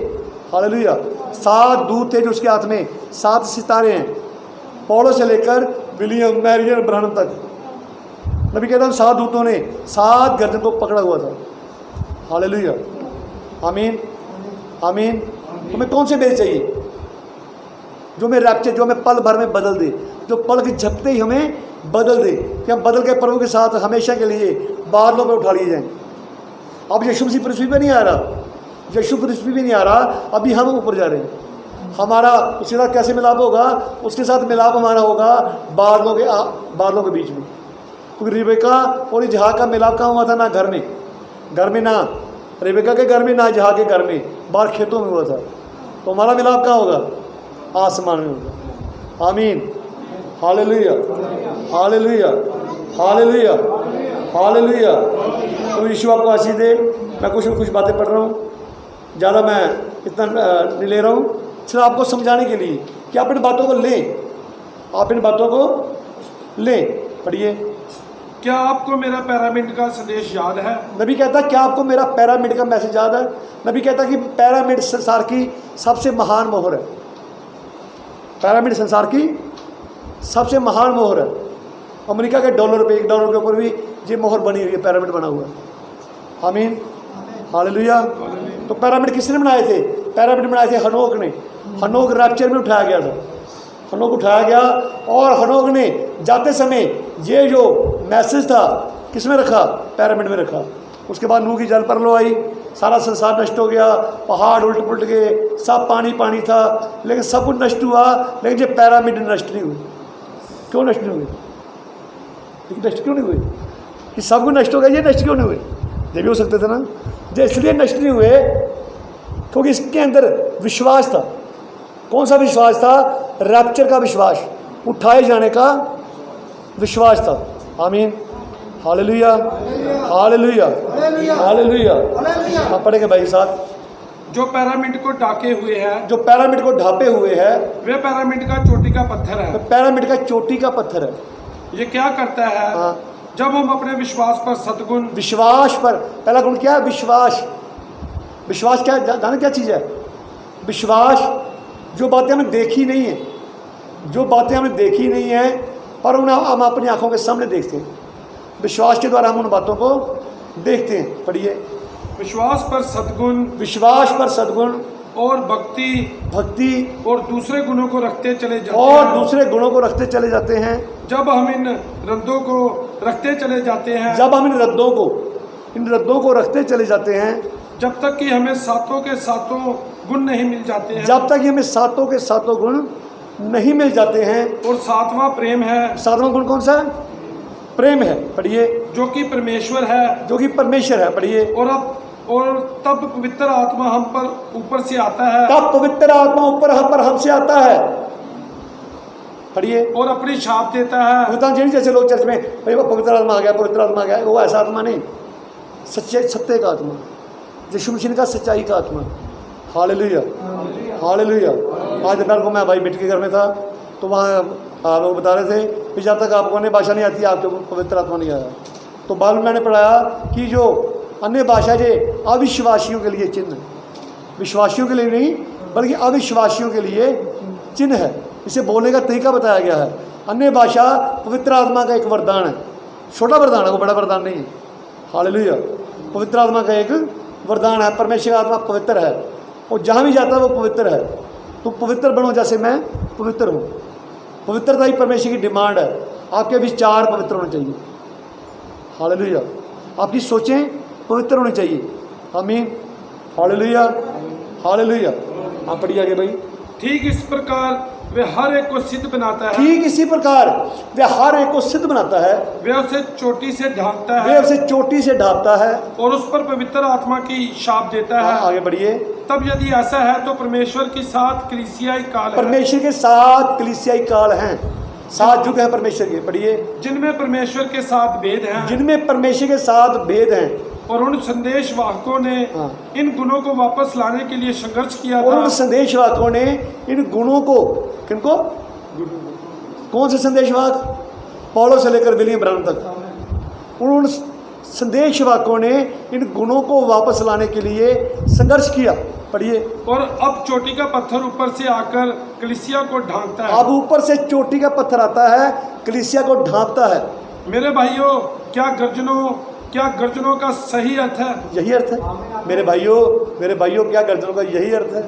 हालेलुया, 7 दूत थे जो उसके हाथ में 7 सितारे हैं। पौलुस से लेकर विलियम मैरियन ब्रहण तक नबी कहता हूँ 7 दूतों ने 7 गर्जन को पकड़ा हुआ था। हालेलुया, आमीन, आमीन। तुम्हें कौन से बेल चाहिए? जो हमें रैप्चर, जो हमें पल भर में बदल दे, जो पल के झपकते ही हमें बदल दे, कि हम बदल के प्रभु के साथ हमेशा के लिए बादलों में उठा लिए जाएं। अब यीशु मसीह पृथ्वी पर नहीं आ रहा, यीशु पृथ्वी पर नहीं आ रहा, अभी हम ऊपर जा रहे हैं। हमारा उसके साथ कैसे मिलाप होगा? उसके साथ मिलाप हमारा होगा बादलों के बीच में। क्योंकि रिबेका और इसहाक का मिलाप कहाँ हुआ था? ना घर में ना रिबेका के घर में, ना इसहाक के घर में, बाहर खेतों में हुआ था। तो हमारा मिलाप कहाँ होगा? आसमान में होगा। आमीन, हालेलुया, हालेलुया, हालेलुया, हालेलुया। तो यीशु आपको आशीष दे। मैं कुछ बातें पढ़ रहा हूँ, ज़्यादा मैं इतना नहीं ले रहा हूँ, सिर्फ आपको समझाने के लिए कि आप इन बातों को लें, आप इन बातों को लें। पढ़िए। क्या आपको मेरा पैरामिड का संदेश याद है? नबी कहता क्या आपको मेरा पैरामिड का मैसेज याद है? नबी कहता कि पैरामिड संसार की सबसे महान मोहर है। पैरामिड संसार की सबसे महान मोहर है। अमेरिका के डॉलर पे, $1 के ऊपर भी ये मोहर बनी हुई है, पैरामिड बना हुआ है। आमीन, हालेलुया। तो पैरामिड किसने बनाए थे? पैरामिड बनाए थे हनोक ने। हनोक रैप्चर में उठाया गया था, हनोक उठाया गया, और हनोक ने जाते समय ये जो मैसेज था किस में रखा? पैरामिड में रखा। उसके बाद नूह की जल परलो आई, सारा संसार नष्ट हो गया, पहाड़ उल्ट पुलट गए, सब पानी पानी था, लेकिन सब कुछ नष्ट हुआ, लेकिन ये पिरामिड नष्ट नहीं हुए। क्यों नष्ट नहीं हुए? लेकिन नष्ट क्यों नहीं हुए? कि सब कुछ नष्ट हो गया, ये नष्ट क्यों नहीं हुए? ये भी हो सकते थे ना। जो इसलिए नष्ट नहीं हुए क्योंकि इसके अंदर विश्वास था। कौन सा विश्वास था? रैप्चर का विश्वास, उठाए जाने का विश्वास था। आमीन, हालेलुया, हालेलुया, हालेलुया। आप पढ़ेंगे भाई साहब। जो पिरामिड को ढाके हुए है, जो पिरामिड को ढापे हुए है, वे पिरामिड का चोटी का पत्थर है। पिरामिड का चोटी का पत्थर है। ये क्या करता है? हाँ। जब हम अपने विश्वास पर सद्गुण, विश्वास पर, पहला गुण क्या है? विश्वास। विश्वास क्या जाने क्या चीज़ है? विश्वास, जो बातें हमें देखी नहीं है, जो बातें हमें देखी नहीं है पर उन्हें हम अपनी आंखों के सामने देखते हैं। विश्वास के द्वारा हम उन बातों को देखते हैं। पढ़िए। विश्वास पर सद्गुण, विश्वास पर सद्गुण और भक्ति, भक्ति और दूसरे गुणों को रखते चले जाते और हैं। दूसरे गुणों को रखते चले जाते हैं। जब हम इन रद्दों को रखते चले जाते हैं, जब हम इन रद्दों को रखते चले जाते हैं, जब तक कि हमें सातों के सातों गुण नहीं मिल जाते हैं। जब तक कि हमें सातों के सातों गुण नहीं मिल जाते हैं। और सातवां प्रेम है, सातवां गुण कौन सा है? प्रेम है। पढ़िए। जो कि परमेश्वर है। जो कि परमेश्वर है। पढ़िए। और तब पवित्र आत्मा हम पर ऊपर से आता है। तब पवित्र आत्मा ऊपर हम पर हमसे आता है। पढ़िए। और अपनी छाप देता है। पवित्र जैसे लोग चर्च में भाई वो पवित्र आत्मा आ गया, पवित्र आत्मा आ गया, वो ऐसा आत्मा नहीं, सत्य का आत्मा, यीशु मसीह का सच्चाई का आत्मा। Hallelujah, hallelujah. आज दोपहर को मैं भाई बिट के घर में था, तो वहाँ लोग बता रहे थे कि जब तक आपको अन्य भाषा नहीं आती आपके पवित्र आत्मा नहीं आया। तो बाद में मैंने पढ़ाया कि जो अन्य भाषा जे अविश्वासियों के लिए चिन्ह, विश्वासियों के लिए नहीं बल्कि अविश्वासियों के लिए चिन्ह है। इसे बोलने का तरीका बताया गया है। अन्य भाषा पवित्र आत्मा का एक वरदान है, छोटा वरदान है, वो बड़ा वरदान नहीं है। हालेलुया। पवित्र आत्मा का एक वरदान है। परमेश्वर आत्मा पवित्र है और जहाँ भी जाता है वो पवित्र है। तो पवित्र बनो जैसे मैं पवित्र हूँ। पवित्रता ही परमेश्वर की डिमांड है। आपके विचार पवित्र होने चाहिए। हालेलुया। आपकी सोचें पवित्र होनी चाहिए। आमीन, हालेलुया, हालेलुया। आप पढ़िए आगे भाई। ठीक इस प्रकार वे हर एक को सिद्ध बनाता है। ठीक इसी प्रकार वे हर एक को सिद्ध बनाता है। वे उसे चोटी से ढांकता वे है उसे चोटी से ढांपता है और उस पर पवित्र आत्मा की छाप देता है। आगे बढ़िए। तब यदि ऐसा है तो परमेश्वर के साथ कलीसियाई काल है, परमेश्वर के साथ कलीसियाई काल हैं, 7 युग हैं परमेश्वर के। पढ़िए। जिनमें परमेश्वर के साथ भेद हैं। जिनमें परमेश्वर के साथ भेद हैं। और उन संदेश वाहकों ने हाँ। इन गुणों को वापस लाने के लिए संघर्ष किया और था। उन संदेशवाहकों ने इन गुणों को, किनको? कौन से संदेशवाहक? पौलो से लेकर विलियम ब्रानम तक। उन संदेशवाहकों ने इन गुणों को वापस लाने के लिए संघर्ष किया। पढ़िए। और अब चोटी का पत्थर ऊपर से आकर कलीसिया को ढांकता है। अब ऊपर से चोटी का पत्थर आता है, कलीसिया को ढांपता है। मेरे भाइयों, क्या गर्जनों का सही अर्थ है? यही अर्थ है मेरे भाइयों, क्या गर्जनों का यही अर्थ है।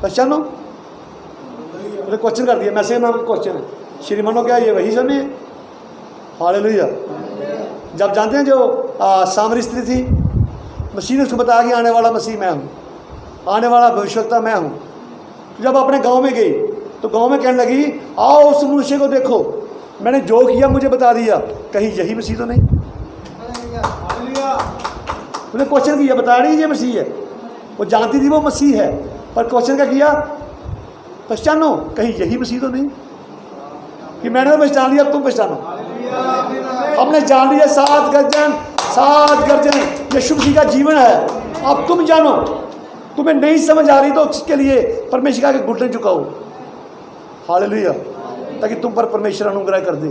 पहचानो, मैंने क्वेश्चन कर दिया, मैसेज नाम क्वेश्चन है। श्रीमानों, क्या ये वही समय है? हालेलुया। जब जानते हैं जो सामरी स्त्री थी, मसीह ने उसको बताया कि आने वाला मसीह मैं हूँ, आने वाला भविष्यवक्ता मैं हूँ। तो जब अपने गांव में गई तो गांव में कहने लगी, आओ उस मनुष्य को देखो, मैंने जो किया मुझे बता दिया, कहीं यही मसीह तो नहीं? उन्हें क्वेश्चन किया, बता रही ये मसीह है। वो जानती थी वो मसीह है, पर क्वेश्चन क्या किया? पहचानो, कहीं यही मसीह तो नहीं? कि मैंने तो पहचान लिया, अब तुम पहचानो। हमने जान लिया 7 गर्जन यीशु मसीह का जीवन है। अब तुम जानो। तुम्हें नहीं समझ आ रही तो उसके लिए परमेश्वर के घुटने झुकाओ। हालेलुया। ताकि तुम पर परमेश्वर अनुग्रह कर दे,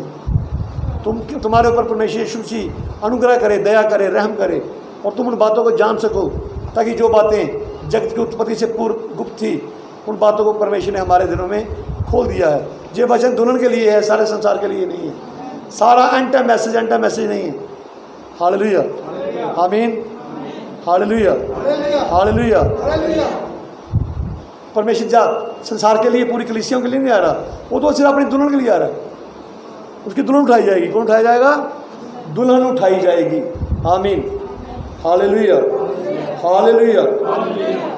तुम्हारे ऊपर परमेश्वर यीशु मसीह अनुग्रह करे, दया करे, रहम करे, और तुम उन बातों को जान सको, ताकि जो बातें जगत की उत्पत्ति से पूर्व गुप्त थी, उन बातों को परमेश्वर ने हमारे दिनों में खोल दिया है। ये वचन दुल्हन के लिए है, सारे संसार के लिए नहीं है। सारा एंटा मैसेज नहीं है। हालेलुया, आमीन, हालेलुया, हालेलुया। परमेश्वर जा संसार के लिए, पूरी कलीसियों के लिए नहीं आ रहा, वो तो सिर्फ अपनी दुल्हन के लिए आ रहा है। उसकी दुल्हन उठाई जाएगी। कौन उठाया जाएगा? दुल्हन उठाई जाएगी। आमीन, हालेलुया, हालेलुया,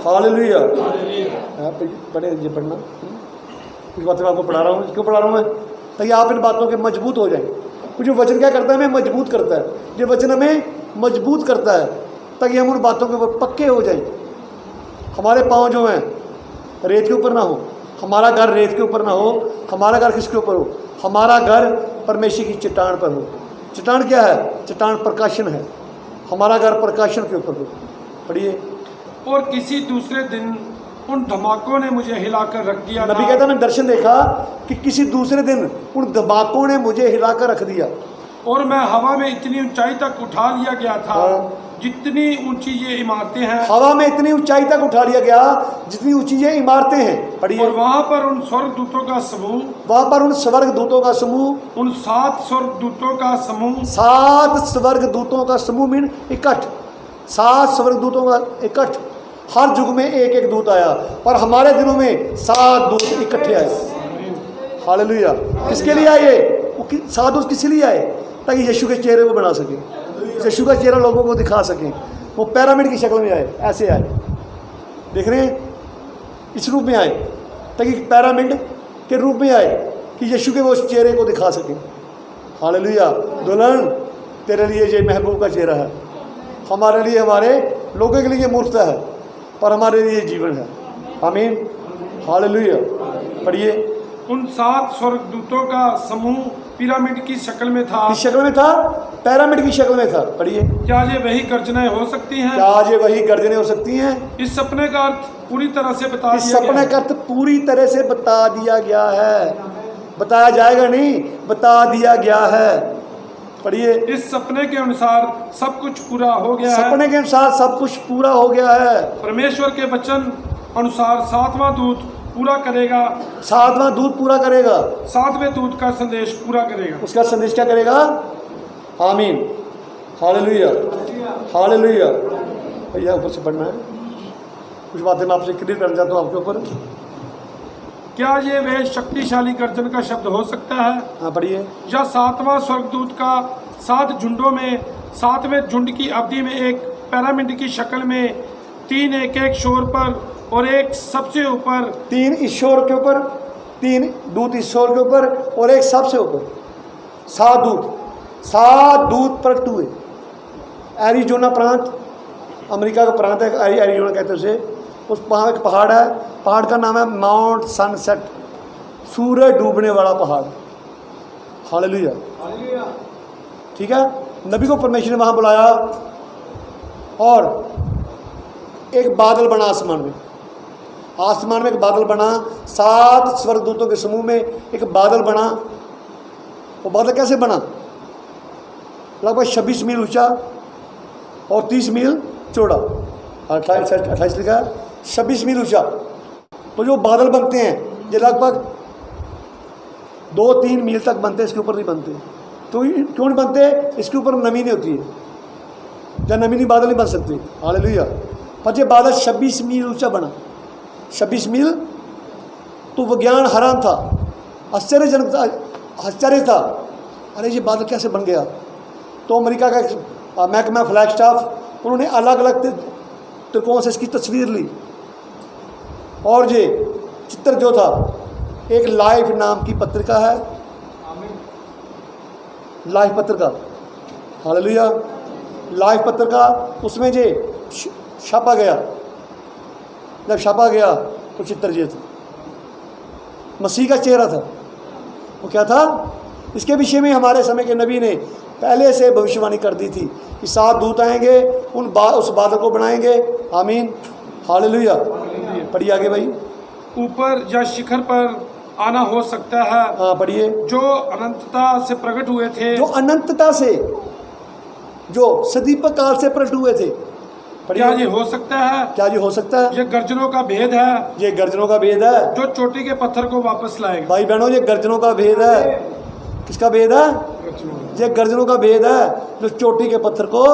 हालेलुया। पढ़े ये पढ़ना, कुछ बातें मैं आपको पढ़ा रहा हूँ। क्यों पढ़ा रहा हूँ मैं? ताकि आप इन बातों के मजबूत हो जाएं। कुछ वचन क्या करता है? हमें मजबूत करता है। ये वचन हमें मजबूत करता है ताकि हम उन बातों के ऊपर पक्के हो जाएं। हमारे पाँव जो हैं रेत के ऊपर ना हो, हमारा घर रेत के ऊपर ना हो। हमारा घर किसके ऊपर हो? हमारा घर परमेश्वर की चट्टान पर हो। चट्टान क्या है? चट्टान प्रकाशन है। हमारा घर प्रकाशन के ऊपर हो। पढ़िए। और किसी दूसरे दिन उन धमाकों ने मुझे हिलाकर रख दिया नबी था। कहता, मैं दर्शन देखा कि किसी दूसरे दिन उन धमाकों ने मुझे हिलाकर रख दिया। और मैं हवा में इतनी ऊंचाई तक उठा लिया गया था जितनी ऊंची ये इमारतें हैं। हवा में इतनी ऊंचाई तक उठा लिया गया जितनी ऊंची ये इमारतें हैं। पढ़िए। और वहां पर उन स्वर्गदूतों का समूह, वहां पर उन स्वर्ग दूतों का समूह, उन 7 स्वर्गदूतों का समूह, 7 स्वर्ग दूतों का समूह मीन इकट्ठ, 7 स्वर्ग दूतों का इकट्ठ। हर युग में एक एक दूत आया, पर हमारे दिनों में 7 दूत इकट्ठे आए। हालेलुया। किसके लिए आए? 7 दूत किस लिए आए? ताकि यीशु के चेहरे को बना सके, यीशु का चेहरा लोगों को दिखा सकें। वो पिरामिड की शक्ल में आए, ऐसे आए, देख रहे हैं, इस रूप में आए, ताकि पिरामिड के रूप में आए कि यीशु के वो चेहरे को दिखा सकें। हालेलुया। दुल्हन, तेरे लिए ये महबूब का चेहरा है। हमारे लिए, हमारे लोगों के लिए मूर्खता है, पर हमारे लिए जीवन है। आमीन। हालेलुया। पढ़िए। उन 7 स्वर्गदूतों का समूह पिरामिड की शक्ल में था। किस शक्ल में था? पिरामिड की शक्ल में था। पढ़िए। क्या ये वही गर्जनाएं हो सकती हैं? क्या ये वही गर्जनें हो सकती हैं? इस सपने का अर्थ पूरी तरह से बता इस दिया गया सपने है। का अर्थ पूरी तरह से बता दिया गया है। बताया जाएगा नहीं, बता दिया गया है। पढ़िए। इस सपने के अनुसार सब कुछ पूरा हो गया है। सपने के अनुसार सब कुछ पूरा हो गया है। परमेश्वर के वचन अनुसार 7वां दूत पूरा करेगा, 7वां दूत पूरा करेगा, 7वें दूत का संदेश पूरा करेगा। उसका संदेश क्या करेगा? आमीन। Hallelujah, hallelujah. भैया ऊपर से पढ़ना है, कुछ बातें मैं आपसे क्लियर करना चाहता हूँ आपके ऊपर। क्या ये वह शक्तिशाली गर्जन का शब्द हो सकता है? हाँ पढ़िए। या 7वां स्वर्गदूत का 7 झुंडों में 7वें झुंड की अवधि में एक पिरामिड की शक्ल में 3 एक शोर पर और एक सबसे ऊपर, 3 ईश्वर के ऊपर, 3 दूत ईश्वर के ऊपर और एक सबसे ऊपर 7 दूत, 7 दूत प्रकट हुए। एरिजोना प्रांत, अमेरिका का प्रांत है, एरिजोना कहते हैं उसे। उस वहाँ एक पहाड़ है, पहाड़ का नाम है माउंट सनसेट, सूरज डूबने वाला पहाड़। हालेलुया। ठीक है। नबी को परमेश्वर ने वहाँ बुलाया और एक बादल बना आसमान में। आसमान में एक बादल बना, 7 स्वर्गदूतों के समूह में एक बादल बना। वो बादल कैसे बना? लगभग 26 मील ऊंचा और 30 मील चौड़ा। 28 लिखा है, 26 मील ऊंचा। तो जो बादल बनते हैं ये लगभग 2-3 मील तक बनते हैं, इसके ऊपर नहीं बनते। तो क्यों नहीं बनते? इसके ऊपर नमी नहीं होती है, या नमी नहीं, बादल नहीं बन सकते। हालेलुया। पर ये बादल 26 मील ऊंचा बना, 26 मील। तो विज्ञान हैरान था, आश्चर्यजनक था, आश्चर्य था, अरे ये बादल कैसे बन गया। तो अमेरिका का महकमा फ्लैगस्टाफ, उन्होंने अलग अलग त्रिकोण से इसकी तस्वीर ली और ये चित्र जो था, एक लाइफ नाम की पत्रिका है, लाइफ पत्रिका। हालेलुया। लाइफ पत्रिका, उसमें जे छापा गया। जब छापा गया तो चित्र ये था, मसीह का चेहरा था। वो क्या था? इसके विषय में हमारे समय के नबी ने पहले से भविष्यवाणी कर दी थी कि 7 दूत आएंगे, उस बादल को बनाएंगे। आमीन। हालेलुया। पढ़िए आगे भाई। ऊपर या शिखर पर आना हो सकता है। हाँ पढ़िए। जो अनंतता से प्रकट हुए थे, जो अनंतता से, जो सदीप काल से प्रकट हुए थे। क्या ये हो सकता है? क्या ये हो सकता है? ये गर्जनों का भेद है, ये गर्जनों का भेद है। जो चोटी के पत्थर को वापस लाएगा। भाई बहनों, ये गर्जनों का भेद है। किसका भेद है? ये गर्जनों का भेद है, जो चोटी के पत्थर को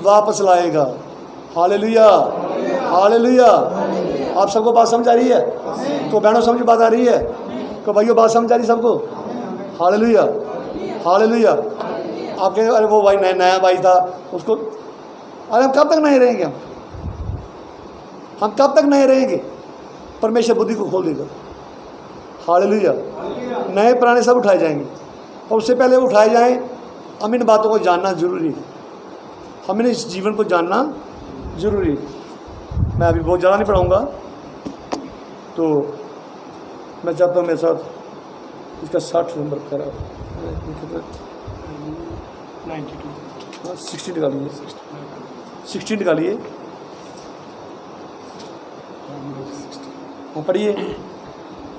वापस लाएगा। Hallelujah, hallelujah. आप सबको बात समझ आ रही है? तो बहनों समझ बात आ रही है? तो भाइयों बात समझ आ रही सबको? Hallelujah, hallelujah. आपके, अरे वो भाई नया भाई था, उसको, अरे हम कब तक नहीं रहेंगे हम? हम कब तक नए रहेंगे? परमेश्वर बुद्धि को खोल देगा। हालेलुया। नए पुराने सब उठाए जाएंगे, और उससे पहले वो उठाए जाएं हम इन बातों को जानना जरूरी है। हमें इस जीवन को जानना जरूरी है। मैं अभी बहुत ज़्यादा नहीं पढ़ाऊँगा, तो मैं चाहता हूँ मेरे साथ इसका 60 नंबर करा 92 16 निकालिए, 16 निकालिए। हाँ पढ़िए।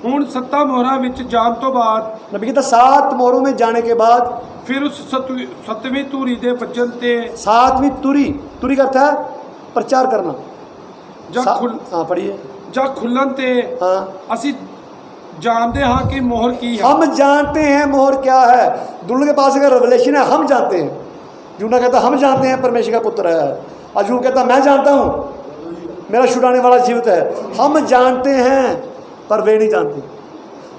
ਹੁਣ 7 मोहरां ਵਿੱਚ ਜਾਣ ਤੋਂ ਬਾਅਦ नबी कहता 7 मोहरों में जाने के बाद ਫਿਰ ਉਸ 7ਵੀਂ ਧੂਰੀ ਦੇ ਵੱਜਣ ਤੇ 7वीं तुरी का अर्थ है प्रचार करना। ਜਾਂ ਖੁੱਲ हाँ पढ़िए। ਜਾਂ ਖੁੱਲਣ ਤੇ हाँ ਅਸੀਂ ਜਾਣਦੇ ਹਾਂ कि मोहर की है। हम जानते हैं मोहर क्या है। दुल्हन के पास अगर रेवलेशन है, हम जानते हैं। यूना कहता हम जानते हैं परमेश्वर का पुत्र है। अजूब कहता मैं जानता हूँ, मेरा छुड़ाने वाला जीवित है। हम जानते हैं पर वे नहीं जानते।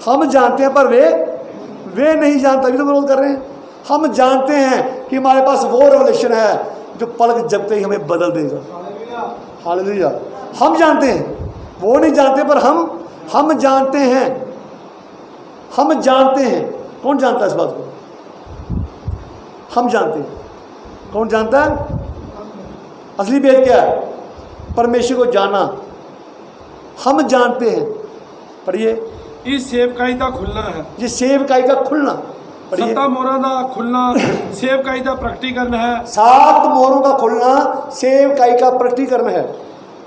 हम जानते हैं पर वे नहीं जानते। अभी तो विरोध कर रहे हैं। हम जानते हैं कि हमारे पास वो रेवलेशन है जो पलक जबते ही हमें बदल देगा। हालेलुया। हम जानते हैं, वो नहीं जानते, पर हम जानते हैं। हम जानते हैं। कौन जानता है इस बात को? हम जानते हैं। कौन जानता है? असली भेद क्या है? परमेश्वर को जाना। हम जानते हैं। पढ़िए। ਇਹ ਸੇਵਕਾਈ ਦਾ ਖੁੱਲਣਾ ਹੈ। ये सेवकाई का खुलना। पढ़िए। 7 मोहरां ਦਾ ਖੁੱਲਣਾ ਸੇਵਕਾਈ ਦਾ ਪ੍ਰਗਟੀਕਰਨ ਹੈ 7 मोहरों का खुलना सेवकाई का प्रकटीकरण है।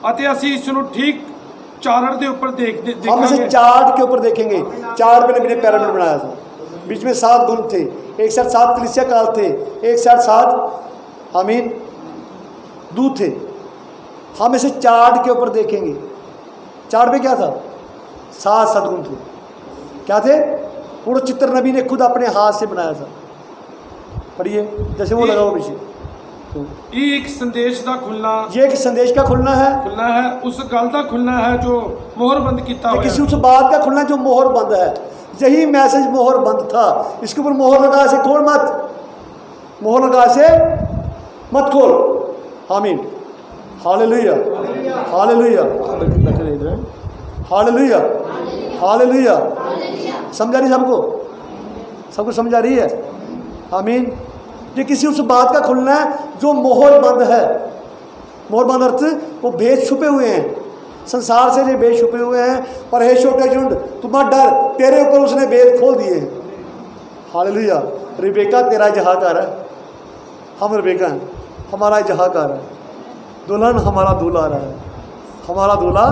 ਅਤੇ ਅਸੀਂ ਇਸ ਨੂੰ ਠੀਕ ਚਾਰਟ ਦੇ ਉੱਪਰ हम इसे ਦੇਖਾਂगे। चार्ट के ऊपर देखेंगे। चार्ट पे नबी ने पिरामिड बनाया था। बीच में 7 गुण थे, एक साथ 7 कलीसिया काल थे, एक साथ 7 आमीन दूत थे। हम इसे चार्ट के ऊपर देखेंगे। चार्ट पे क्या था? 7 सदगुण थे। क्या थे? पूरा चित्र नबी ने खुद अपने हाथ से बनाया था। पढ़िए जैसे वो लगा हुआ पीछे। ਇਹ ਇੱਕ ਸੰਦੇਸ਼ ਦਾ ਖੁੱਲਣਾ ये एक संदेश का खुलना है, है उस ਗੱਲ ਦਾ ਖੁੱਲਣਾ है जो मोहरबंद ਕੀਤਾ ये ਹੋਇਆ किसी उस बात का खुलना जो मोहर बंद है। यही मैसेज मोहर बंद था। इसके ऊपर मोहर लगा से खोल मत, मोहर लगा से मत खोल। आमीन। हालेलुया। हालेलुया। बैठे रह रहे हैं। हालेलुया। हालेलुया। समझा रही सबको? सबको समझा रही है? आमीन। ये किसी उस बात का खुलना है जो मोहर बंद है। मोहर बंद अर्थ वो भेद छुपे हुए हैं, संसार से जो भेद छुपे हुए हैं। पर हे छोटे झुंड तुम्हारा डर, तेरे ऊपर उसने भेद खोल दिए हैं। हालेलुया। रिबेका तेरा जहाकार है, हम रिबेका हैं, हमारा जहाकार है। दुल्हन हमारा दूल्हा आ रहा है, हमारा दूल्हा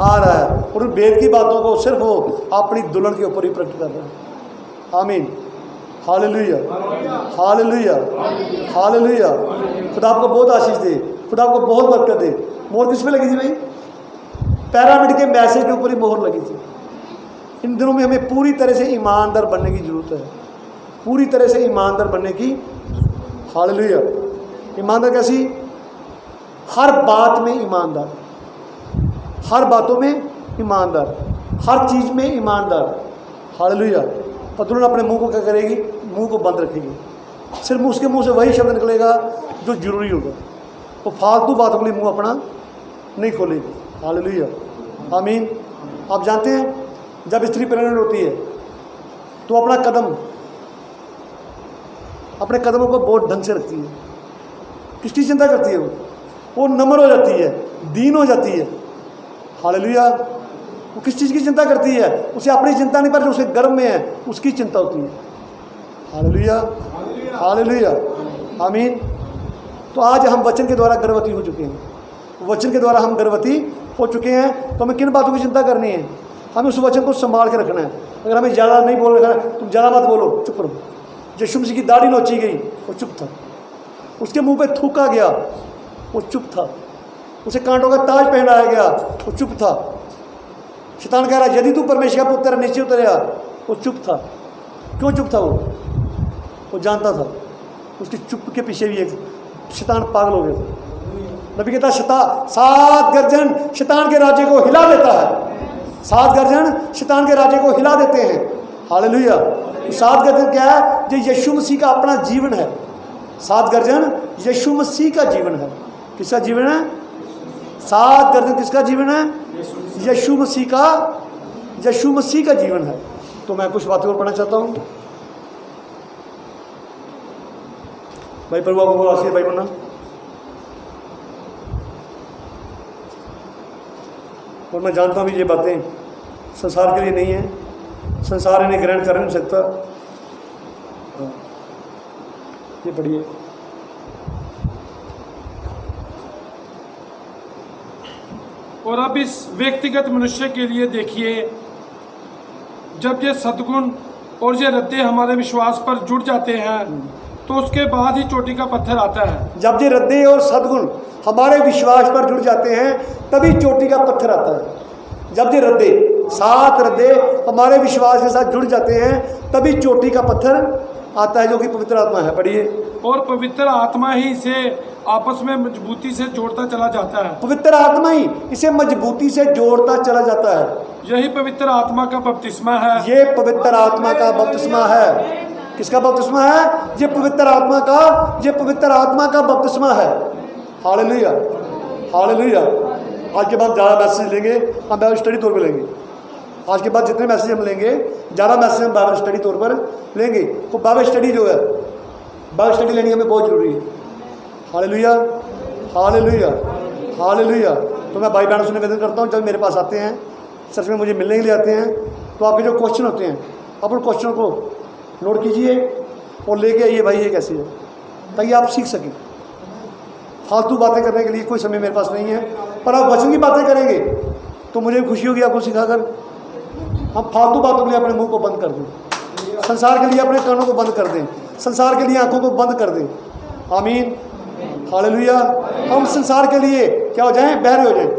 आ रहा है। और उन भेद की बातों को सिर्फ वो अपनी दुल्हन के ऊपर ही प्रकट कर रहा है। आमीन। हालेलुया। हालेलुया। हालेलुया। खुदा आपको बहुत आशीष दे, खुदा आपको बहुत बरकत दे। मोहर किस पे लगी थी भाई? पैरामिड के मैसेज के ऊपर ही मोहर लगी थी। इन दिनों में हमें पूरी तरह से ईमानदार बनने की ज़रूरत है, पूरी तरह से ईमानदार बनने की। हालेलुया। ईमानदार कैसी? हर बात में ईमानदार, हर बातों में ईमानदार, हर चीज़ में ईमानदार। हालेलुया। पर दुल्हन अपने मुंह को क्या करेगी? मुंह को बंद रखेगी। सिर्फ उसके मुंह से वही शब्द निकलेगा जो जरूरी होगा। वो फालतू बातों के लिए मुंह अपना नहीं खोलेगी। हालेलुया। आमीन। आप जानते हैं जब स्त्री प्रेग्नेंट होती है तो अपने कदमों को बहुत ढंग से रखती है। किसकी चिंता करती है? वो नम्र हो जाती है, दीन हो जाती है। हालेलुया। वो किस चीज़ की चिंता करती है? उसे अपनी चिंता नहीं, पर जो उसे गर्भ में है उसकी चिंता होती है। हालेलुया। हालेलुया। आमीन। तो आज हम वचन के द्वारा गर्भवती हो चुके हैं, वचन के द्वारा हम गर्भवती हो चुके हैं। तो हमें किन बातों की चिंता करनी है? हमें उस वचन को संभाल के रखना है। अगर हमें ज़्यादा नहीं बोल रखना है, तुम ज़्यादा मत बोलो, चुप रहो। यीशु मसीह की दाढ़ी नोची गई, वो चुप था। उसके मुंह पे थूका गया, वो चुप था। उसे कांटों का ताज पहनाया गया, वो चुप था। शैतान कह रहा यदि तू परमेश्वर का पुत्र नीचे उतरेगा, वो चुप था। क्यों चुप था? वो जानता था उसकी चुप के पीछे भी एक शैतान पागल हो गया था। नबी कहता 7 गर्जन शैतान के राज्य को हिला देता है। 7 गर्जन शैतान के राज्य को हिला देते हैं। हालेलुया। 7 गर्जन क्या है? ये यीशु मसीह का अपना जीवन है। 7 गर्जन यीशु मसीह का जीवन है। किसका जीवन है? 7 गर्दन किसका जीवन है? यीशु मसीह का जीवन है। तो मैं कुछ बातें और पढ़ना चाहता हूँ। भाई प्रभु आपको आशीष भाई बना। और मैं जानता हूँ ये बातें संसार के लिए नहीं है, संसार इन्हें ग्रहण कर नहीं सकता। ये पढ़िए। और अब इस व्यक्तिगत मनुष्य के लिए देखिए, जब ये सद्गुण और ये रद्दे हमारे विश्वास पर जुड़ जाते हैं तो उसके बाद ही चोटी का पत्थर आता है। जब ये रद्दे और सद्गुण हमारे विश्वास पर जुड़ जाते हैं तभी चोटी का पत्थर आता है। जब ये रद्दे 7 रद्दे हमारे विश्वास के साथ जुड़ जाते हैं तभी चोटी का पत्थर आता है, जो कि पवित्र आत्मा है। पढ़िए। और पवित्र आत्मा ही इसे आपस में मजबूती से जोड़ता चला जाता है। पवित्र आत्मा ही इसे मजबूती से जोड़ता चला जाता है। यही पवित्र आत्मा का बपतिस्मा है। ये पवित्र आत्मा का बपतिस्मा है। किसका बपतिस्मा है? ये पवित्र आत्मा का बपतिस्मा है। Hallelujah, hallelujah. आज के बाद ज़्यादा मैसेज लेंगे हम बाइबल स्टडी तौर पर लेंगे। आज के बाद जितने मैसेज हम लेंगे ज़्यादा मैसेज हम बाइबल स्टडी तौर पर लेंगे। तो बाइबल स्टडी जो है, बाइबल स्टडी लेनी हमें बहुत ज़रूरी है। Hallelujah, hallelujah, hallelujah. तो मैं भाई बहनों से निवेदन करता हूँ, जब मेरे पास आते हैं, सच में मुझे मिलने के लिए आते हैं, तो आपके जो क्वेश्चन होते हैं आप उन क्वेश्चनों को नोट कीजिए और लेके आइए भाई ये कैसे है, ताकि आप सीख सकें। फालतू बातें करने के लिए कोई समय मेरे पास नहीं है, पर आप वचन की बातें करेंगे तो मुझे खुशी होगी आपको सिखाकर। हम फालतू बातों के लिए अपने मुंह को बंद कर दें, संसार के लिए अपने कानों को बंद कर दें, संसार के लिए आंखों को बंद कर दें। आमीन, हालेलुया। हम संसार के लिए क्या हो जाएं? बहरे हो जाएं।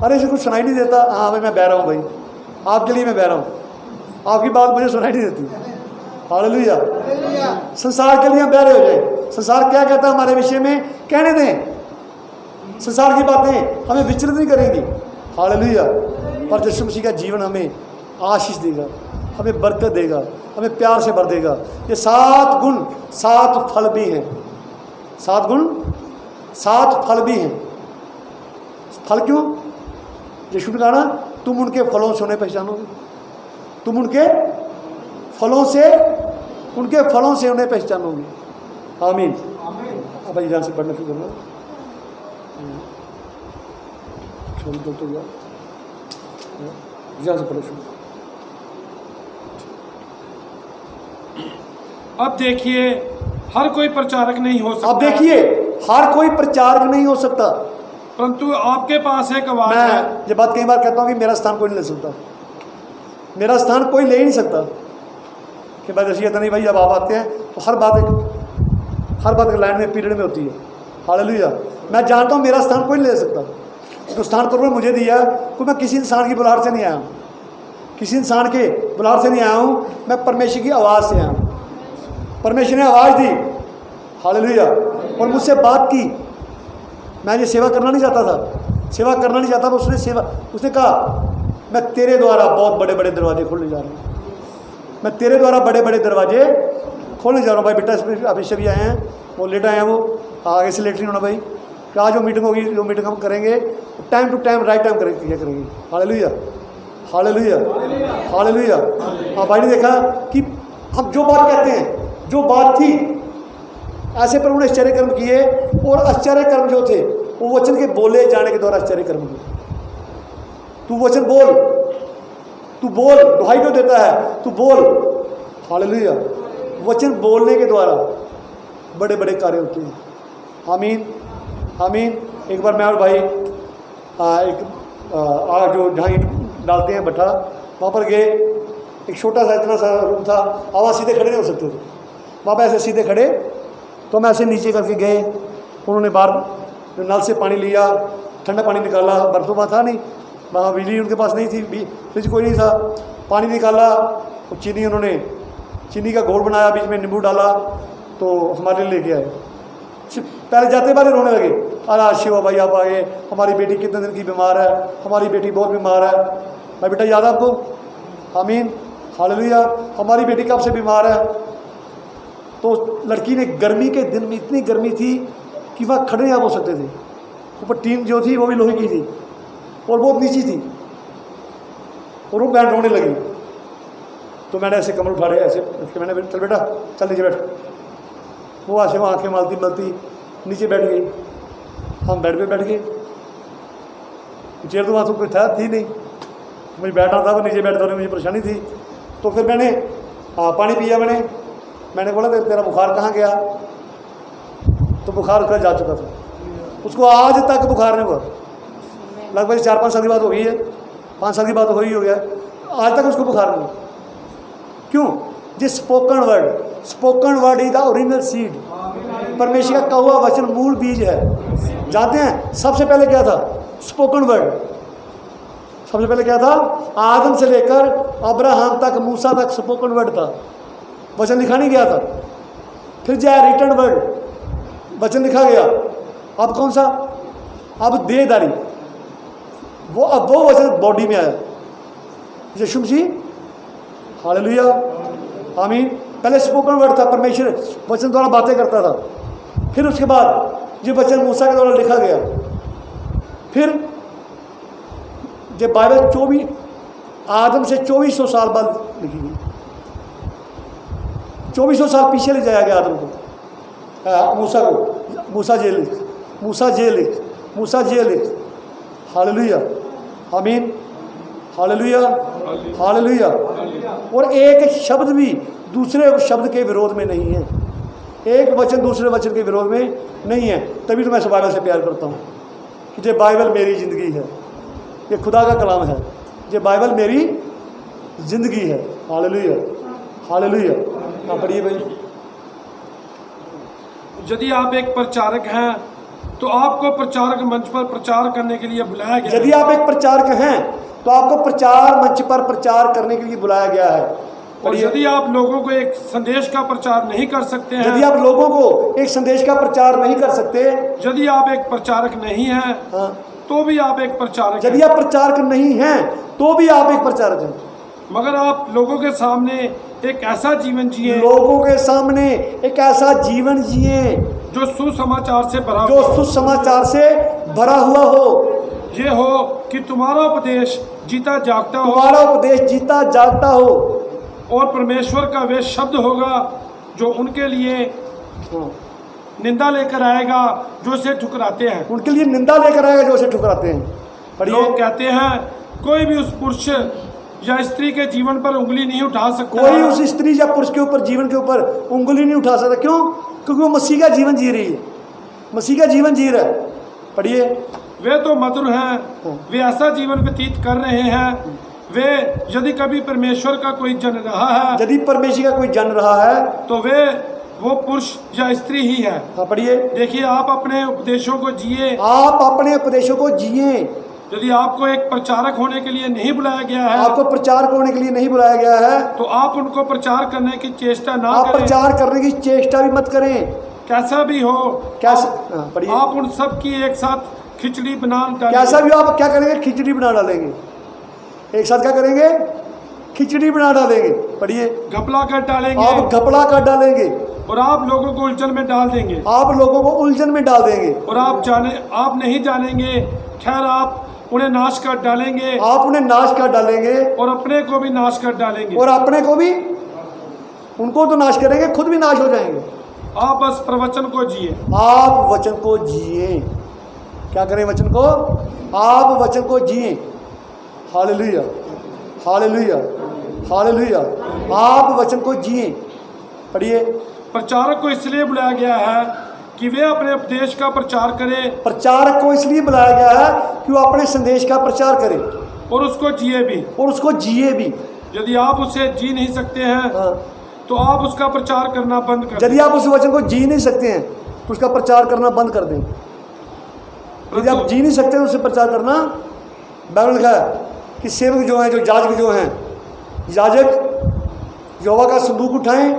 अरे इसे कुछ सुनाई नहीं देता, हाँ भाई मैं बह रहा हूँ, भाई आपके लिए मैं बह रहा हूँ, आपकी बात मुझे सुनाई नहीं देती। हालेलुया। संसार के लिए हम बहरे हो जाए। संसार क्या कहता है हमारे विषय में, कहने दें। संसार की बातें हमें विचलित नहीं करेंगी। हालेलुया। पर यीशु मसीह का जीवन हमें आशीष देगा, हमें बरकत देगा, हमें प्यार से भर देगा। ये 7 गुण 7 फल भी हैं। 7 गुण 7 फल भी हैं। फल क्यों? यीशु ने कहा ना, तुम उनके फलों से उन्हें पहचानोगे। तुम उनके फलों से उन्हें पहचानोगे। आमीन। अब भाई ध्यान से पढ़ना शुरू करना। तो ध्यान से पढ़ना शुरू। अब देखिए, हर कोई प्रचारक नहीं हो सकता। अब देखिए, हर कोई प्रचारक नहीं हो सकता, परंतु आपके पास एक आवाज है। मैं ये बात कई बार कहता हूँ कि मेरा स्थान कोई नहीं ले सकता, मेरा स्थान कोई ले ही नहीं सकता। कि भाई जैसे नहीं भाई, जब आप आते हैं तो हर बात एक लाइन में, पीरियड में होती है। हालेलुया। मैं जानता हूँ मेरा स्थान कोई नहीं ले सकता। तो स्थान परमेश्वर मुझे दिया, तो मैं किसी इंसान की बुलाहट से नहीं आया हूँ, किसी इंसान के बुलाहट से नहीं आया हूँ, मैं परमेश्वर की आवाज़ से आया हूँ। परमेश्वर ने आवाज़ दी, हालेलुया, और मुझसे बात की। मैं ये सेवा करना नहीं चाहता था, सेवा करना नहीं चाहता, उसने कहा मैं तेरे द्वारा बहुत बड़े बड़े दरवाजे खोलने जा रहा हूँ, मैं तेरे द्वारा बड़े बड़े दरवाजे खोलने जा रहा हूँ। भाई बेटा अभी से भी आए हैं, वो लेट आए हैं, वो आगे से लेट नहीं होना भाई। क्या जो मीटिंग होगी, जो मीटिंग हम करेंगे time to time, right time करेंगे। Hallelujah, hallelujah, hallelujah. हाँ भाई ने देखा कि हम जो बात कहते हैं, जो बात थी, ऐसे प्रभु ने आश्चर्य कर्म किए, और आश्चर्य कर्म जो थे वो वचन के बोले जाने के द्वारा आश्चर्य कर्म किए। तू वचन बोल, तू बोल, दुहाई क्यों देता है, तू बोल। हालेलुया। वचन बोलने के द्वारा बड़े बड़े कार्य होते हैं। आमीन, आमीन। एक बार मैं और भाई जो जहाँ ईंट डालते हैं भट्ठा, वहाँ पर गए। एक छोटा सा इतना सा रूम था, आवाज़ सीधे खड़े नहीं हो सकते थे, वहाँ पर ऐसे सीधे खड़े। तो हम ऐसे नीचे करके गए, उन्होंने बाहर नल से पानी लिया, ठंडा पानी निकाला, बर्फ तो वहाँ था नहीं, वहाँ बिजली उनके पास नहीं थी, फ्रिज कोई नहीं था। पानी निकाला, और चीनी, उन्होंने चीनी का घोल बनाया, बीच में नींबू डाला, तो हमारे लिए लेके आए। पहले जाते बारे रोने लगे, अरे शिवा भाई आप आए, हमारी बेटी कितने दिन की बीमार है, हमारी बेटी बहुत बीमार है। भाई बेटा याद है आपको? आमीन, हालेलुया। हमारी बेटी कब से बीमार है? तो लड़की ने, गर्मी के दिन में इतनी गर्मी थी कि वहाँ खड़े नहीं हो सकते थे, ऊपर टीन जो थी वो भी लोहे की थी और बहुत नीची थी, और वो बहन रोने लगी। तो मैंने ऐसे कमर उठा रहे ऐसे, मैंने चल बेटा चल नीचे बैठ। वो ऐसे वहाँ आँखें मलती मलती नीचे बैठ गई। हम बेड पे बैठ गए, चेयर तो वहाँ तो कोई थी नहीं, मुझे बैठना था, वो नीचे बैठता मुझे परेशानी थी। तो फिर मैंने पानी पिया, मैंने बोला तेरा बुखार कहाँ गया? तो बुखार उसका जा चुका था, उसको आज तक बुखार नहीं हुआ। लगभग 4-5 साल की बात हो गई है, 5 साल की बात हो गया, आज तक उसको बुखार नहीं हुआ। क्यों? जिस spoken word is the original seed. परमेश्वर का कहा हुआ वचन मूल बीज है। जानते हैं सबसे पहले क्या था? Spoken word. सबसे पहले क्या था? आदम से लेकर अब्राहम तक, मूसा तक स्पोकन वर्ड था, वचन लिखा नहीं गया था। फिर जाए रिटर्न वर्ड, वचन लिखा गया। अब कौन सा? अब देहधारी, अब वो वचन बॉडी में आया, यीशु मसीह। हालेलुया, आमीन। पहले स्पोकन वर्ड था, परमेश्वर वचन द्वारा बातें करता था। फिर उसके बाद ये वचन मूसा के द्वारा लिखा गया। फिर जब बाइबल 24 आदम से 2400 साल बाद लिखी गई, 2400 साल पीछे ले जाया गया आदम को, मूसा को। मूसा जे लिख। हालेलुया, आमीन, हालेलुया, हालेलुया। और एक शब्द भी दूसरे शब्द के विरोध में नहीं है, एक वचन दूसरे वचन के विरोध में नहीं है। तभी तो मैं बाइबल से प्यार करता हूँ कि ये बाइबल मेरी ज़िंदगी है, ये खुदा का कलाम है, ये बाइबल मेरी ज़िंदगी है। Hallelujah, hallelujah. हाँ पढ़िए भाई। यदि आप एक प्रचारक हैं तो आपको प्रचारक मंच पर प्रचार करने के लिए बुलाया गया। यदि आप एक प्रचारक हैं तो आपको प्रचार मंच पर प्रचार करने के लिए बुलाया गया है। और यदि आप लोगों को एक संदेश का प्रचार नहीं कर सकते हैं, यदि आप लोगों को एक संदेश का प्रचार नहीं कर सकते, यदि आप एक प्रचारक नहीं हैं, हाँ, तो भी आप एक प्रचारक यदि आप प्रचारक नहीं हैं तो भी आप एक प्रचारक हैं। मगर आप लोगों के सामने एक ऐसा जीवन जिए, लोगों के सामने एक ऐसा जीवन जिए जो सुसमाचार से भरा जो सुसमाचार से भरा हुआ हो। ये हो कि तुम्हारा उपदेश जीता जागता हो, तुम्हारा उपदेश जीता जागता हो, और परमेश्वर का वे शब्द होगा जो उनके लिए निंदा लेकर आएगा जो उसे ठुकराते हैं। उनके लिए निंदा लेकर आएगा जो उसे ठुकराते हैं। लोग कहते हैं कोई भी उस पुरुष या स्त्री के जीवन पर उंगली नहीं उठा सकता। कोई उस स्त्री या पुरुष के ऊपर, जीवन के ऊपर उंगली नहीं उठा सकता। क्यों? क्योंकि वो मसीह का जीवन जी रही है, मसीह का जीवन जी रहा है। पढ़िए। वे तो मधुर हैं, वे ऐसा जीवन व्यतीत कर रहे हैं। वे यदि कभी परमेश्वर का कोई जन रहा है, यदि परमेश्वर का कोई जन रहा है तो वो पुरुष या स्त्री ही है। हाँ पढ़िए। देखिए, आप अपने उपदेशों को जिए, आप अपने उपदेशों को जिए। यदि आपको एक प्रचारक होने के लिए नहीं बुलाया गया है, आपको प्रचारक होने के लिए नहीं बुलाया गया है, तो आप उनको प्रचार करने की चेष्टा ना आप करें। प्रचार करने की चेष्टा भी मत करें। कैसा भी हो, कैसा? पढ़िए। आप उन सब की एक साथ खिचड़ी बना डालेंगे। कैसा भी हो, आप क्या करेंगे? खिचड़ी बना डालेंगे। एक साथ क्या करेंगे? खिचड़ी बना डालेंगे। पढ़िए। घपला कर डालेंगे, आप घपला कर डालेंगे, और आप लोगों को उलझन में डाल देंगे, आप लोगों को उलझन में डाल देंगे, और आप नहीं जानेंगे। खैर, आप उन्हें नाश कर डालेंगे, आप उन्हें नाश कर डालेंगे, और अपने को भी नाश कर डालेंगे। और अपने को भी, उनको तो नाश करेंगे, खुद भी नाश हो जाएंगे। आप बस प्रवचन को जिए। आप वचन को जिए। क्या करें? वचन को, आप वचन को जिए। Hallelujah, hallelujah, hallelujah. आप वचन को जिए। पढ़िए। प्रचारक को इसलिए बुलाया गया है कि वे अपने उपदेश का प्रचार करें, प्रचारक को इसलिए बुलाया गया है कि वो अपने संदेश का प्रचार करे और उसको जिए भी। और उसको जिए भी। यदि आप उसे जी नहीं सकते हैं, हाँ। तो आप उसका प्रचार करना बंद कर यदि आप उस वचन को जी नहीं सकते हैं तो उसका प्रचार करना बंद कर दें। यदि आप जी नहीं सकते तो उसे प्रचार करना, बाइबल लिखा है कि सेवक जो हैं, जो याजक जो हैं, याजक यहोवा का संदूक उठाएं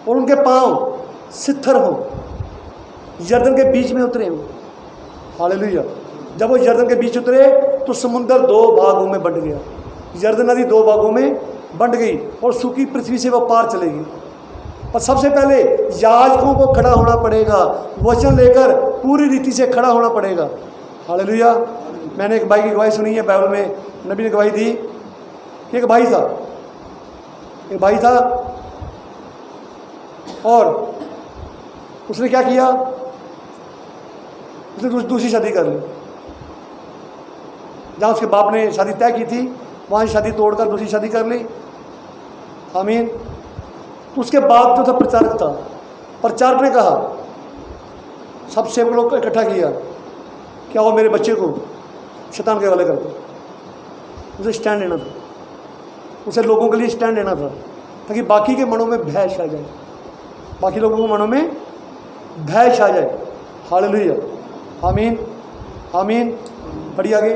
और उनके पांव सित्थर हों, यरदन के बीच में उतरे हों। हालेलुया। जब वो यरदन के बीच उतरे तो समुंदर 2 भागों में बंट गया, यरदन नदी 2 भागों में बंट गई और सूखी पृथ्वी से वो पार चले गई। पर सबसे पहले याजकों को खड़ा होना पड़ेगा, वचन लेकर पूरी रीति से खड़ा होना पड़ेगा। हालेलुया। मैंने एक भाई की गवाही सुनी है, बाइबल में नबी ने गवाही दी कि एक भाई था और उसने क्या किया, उसने दूसरी शादी कर ली। जहाँ उसके बाप ने शादी तय की थी वहाँ शादी तोड़कर दूसरी शादी कर ली। आमीन। तो उसके बाद जो था प्रचारक था, प्रचारक ने कहा, सब सेवक लोग को इकट्ठा किया, क्या वो मेरे बच्चे को शैतान के हवाले कर दो। उसे स्टैंड लेना था, उसे लोगों के लिए स्टैंड लेना था, ताकि बाकी के मनों में भय छा जाए, बाकी लोगों के मनों में भय छा जाए। हालेलुया। आमीन आमीन। पढ़िए आगे।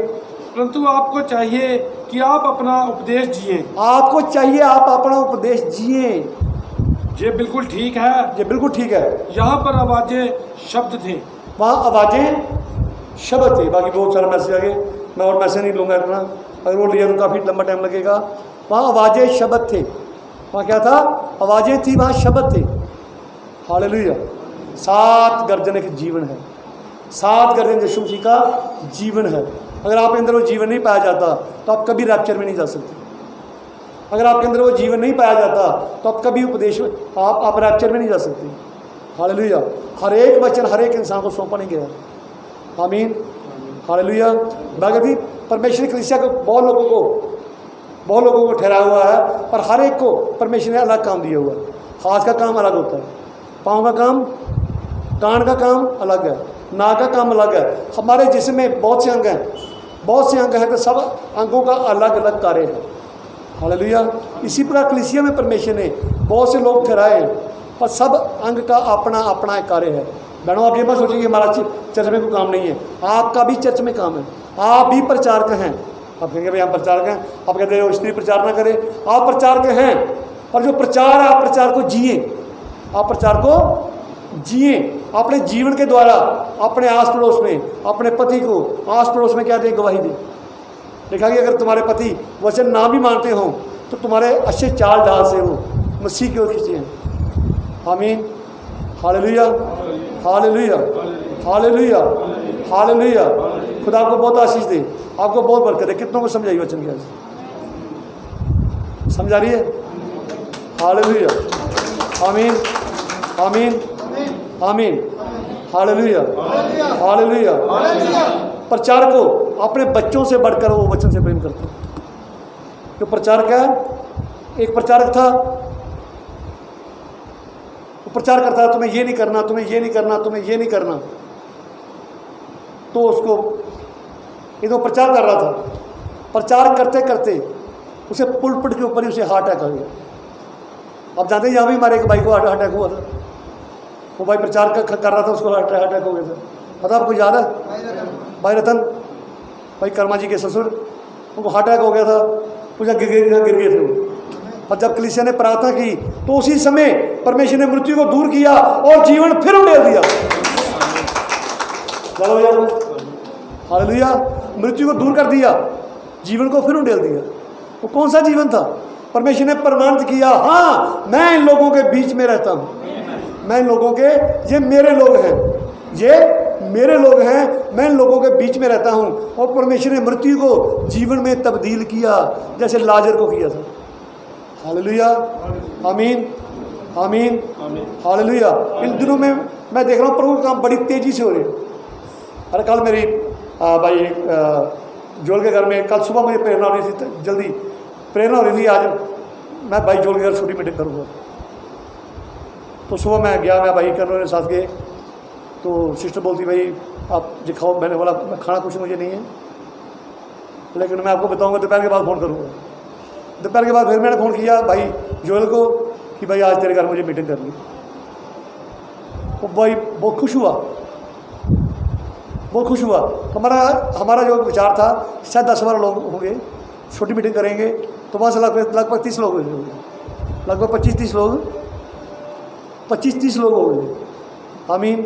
परंतु आपको चाहिए कि आप अपना उपदेश जिए। आपको चाहिए आप अपना उपदेश जिए। ये बिल्कुल ठीक है। ये बिल्कुल ठीक है। यहाँ पर आवाजें शब्द थे, वहाँ आवाजें शब्द थे। बाकी बहुत सारा मैसेज आगे, मैं और मैसेज नहीं लूँगा इतना, अगर वो लिया तो काफ़ी लंबा टाइम लगेगा। वहाँ आवाजें शब्द थे, वहाँ क्या था, आवाजें थी, वहाँ शब्द थे। हालेलुया। 7 गर्जन एक जीवन है, 7 गर्जन यीशु मसीह का जीवन है। अगर आपके अंदर वो जीवन नहीं पाया जाता तो आप कभी रैप्चर में नहीं जा सकते। अगर आपके अंदर वो जीवन नहीं पाया जाता तो आप कभी उपदेश में आप रैप्चर में नहीं जा सकते। हालेलुया। हर एक वचन हर एक इंसान को सौंपा नहीं गया। आमीन। हालेलुया। बाकी परमेश्वर की कलीसिया को बहुत लोगों को ठहराया हुआ है, पर हर एक को परमेश्वर ने अलग काम दिया हुआ है। हाथ का काम अलग होता है, पाँव का काम, कान का काम अलग है, नाक का काम अलग है। हमारे जिस्म में बहुत से अंग हैं, तो सब अंगों का अलग अलग कार्य है। हालेलुया। इसी प्रकार कलीसिया में परमेश्वर ने बहुत से लोग ठहराए, पर सब अंग का अपना अपना एक कार्य है। बहनों, आप ये मत सोचिए कि हमारा चर्च में कोई काम नहीं है, आपका भी चर्च में काम है। आप भी प्रचारक हैं। आप कहेंगे भाई हम प्रचारक हैं, आप कहते हैं स्त्री प्रचार ना करें, आप प्रचारक हैं। पर जो प्रचार है, आप प्रचार को जिए, आप प्रचार को जिए अपने जीवन के द्वारा। अपने आस पड़ोस में, अपने पति को आस पड़ोस में क्या दें, गवाही दें। देखा कि अगर तुम्हारे पति वचन ना भी मानते हो तो तुम्हारे अच्छे चाल ढाल से वो मसीह की ओर खींचे हैं। आमीन। Hallelujah hallelujah hallelujah hallelujah. खुदा आपको बहुत आशीष दे, आपको बहुत बरकत दे। कितनों को समझाइए वचन क्या समझा रही है। हालेलुया। आमीन आमीन आमीन। Hallelujah hallelujah. प्रचार को अपने बच्चों से बढ़कर वो वचन से प्रेम करते हैं। जो प्रचारक है, एक प्रचारक था, वो प्रचार करता है, तुम्हें ये नहीं करना, तुम्हें ये नहीं करना, तुम्हें ये नहीं करना। तो उसको ये तो प्रचार कर रहा था, प्रचार करते करते उसे पुलपट के ऊपर ही उसे हार्ट अटैक आ गया। आप जानते हैं यहाँ भी हमारे एक भाई को हार्ट अटैक हुआ था। वो भाई प्रचार कर रहा था, उसको हार्ट अटैक हो गया था। पता आपको याद है? भाई रतन, भाई कर्मा जी के ससुर, उनको हार्ट अटैक हो गया था, पूजा गिर गए थे वो। और जब कलीसिया ने प्रार्थना की तो उसी समय परमेश्वर ने मृत्यु को दूर किया और जीवन फिर उड़ेल दिया। चलो भैया, हालेलुया। मृत्यु को दूर कर दिया, जीवन को फिर उड़ेल दिया। वो कौन सा जीवन था? परमेश्वर ने प्रमाणित किया, हाँ मैं इन लोगों के बीच में रहता हूँ, मैं इन लोगों के, ये मेरे लोग हैं, ये मेरे लोग हैं, मैं इन लोगों के बीच में रहता हूँ। और परमेश्वर ने मृत्यु को जीवन में तब्दील किया, जैसे लाजर को किया था। हालेलुया आमीन आमीन हालेलुया। इन दिनों में मैं देख रहा हूँ प्रभु का काम बड़ी तेज़ी से हो रही है। अरे कल मेरी भाई जोल के घर में, कल सुबह मुझे प्रेरणा हो रही थी, जल्दी प्रेरणा हो रही थी, आज मैं भाई जोल के घर छोटी मीटिंग करूँगा। तो सुबह मैं गया, मैं भाई कर साथ गए, तो सिस्टर बोलती भाई आप दिखाओ। मैंने बोला मैं खाना कुछ मुझे नहीं है, लेकिन मैं आपको बताऊंगा, दोपहर के बाद फ़ोन करूँगा। दोपहर के बाद फिर मैंने फ़ोन किया भाई जोएल को कि भाई आज तेरे घर मुझे मीटिंग करनी। वो भाई बहुत खुश हुआ, बहुत खुश हुआ। हमारा जो विचार था, शायद 10-12 लोग होंगे, छोटी मीटिंग करेंगे। तो वहाँ से लगभग 30 लोग होंगे, लगभग 25-30 लोग हो गए। आमीन।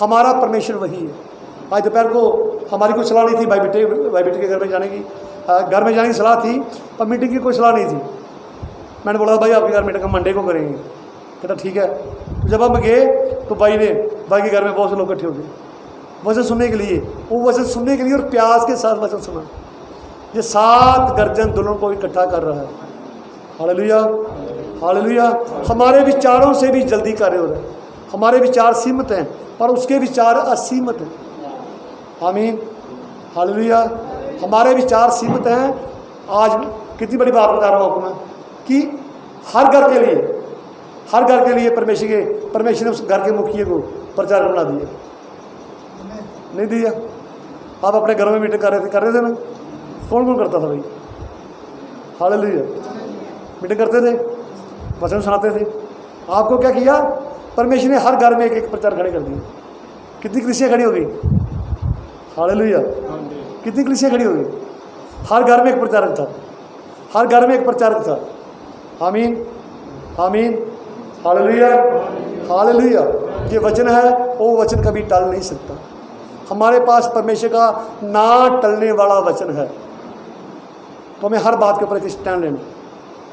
हमारा परमेश्वर वही है। आज दोपहर को हमारी कोई सलाह नहीं थी भाई बेटे के घर में जाने की, घर में जाने की सलाह थी, पर मीटिंग की कोई सलाह नहीं थी। मैंने बोला भाई आपके घर मीटिंग हम मंडे को करेंगे। कहता ठीक है। तो जब हम गए तो भाई के घर में बहुत से लोग इकट्ठे हो गए। वचन सुनने के लिए, वो वचन सुनने के लिए और प्यास के साथ वचन सुना। ये 7 गर्जन दुल्हन को इकट्ठा कर रहा है। Hallelujah, hallelujah. हमारे विचारों से भी जल्दी कार्य हो रहा है। हमारे विचार सीमित हैं पर उसके विचार असीमित हैं। आमीन, हालेलुया। हमारे विचार सीमित हैं। आज कितनी बड़ी बात बता रहा हूँ आपको मैं कि हर घर के लिए परमेश्वर ने उस घर के मुखिया को प्रचारक बना दिया। नहीं दिया? आप अपने घरों में मीटिंग कर रहे थे ना? कौन कौन करता था भाई? हालेलुया। मीटिंग करते थे, वचन सुनाते थे। आपको क्या किया? परमेश्वर ने हर घर में एक प्रचार खड़े कर दिए। कितनी कलीसियाँ खड़ी हो गई? हालेलुया। कितनी कलीसियाँ खड़ी हो गई? हर घर में एक प्रचारक था, हर घर में एक प्रचारक था। आमीन, आमीन, हालेलुया, हालेलुया। ये वचन है, वो वचन कभी टल नहीं सकता। हमारे पास परमेश्वर का ना टलने वाला वचन है। तो हमें हर बात के ऊपर एक स्टैंड लेना।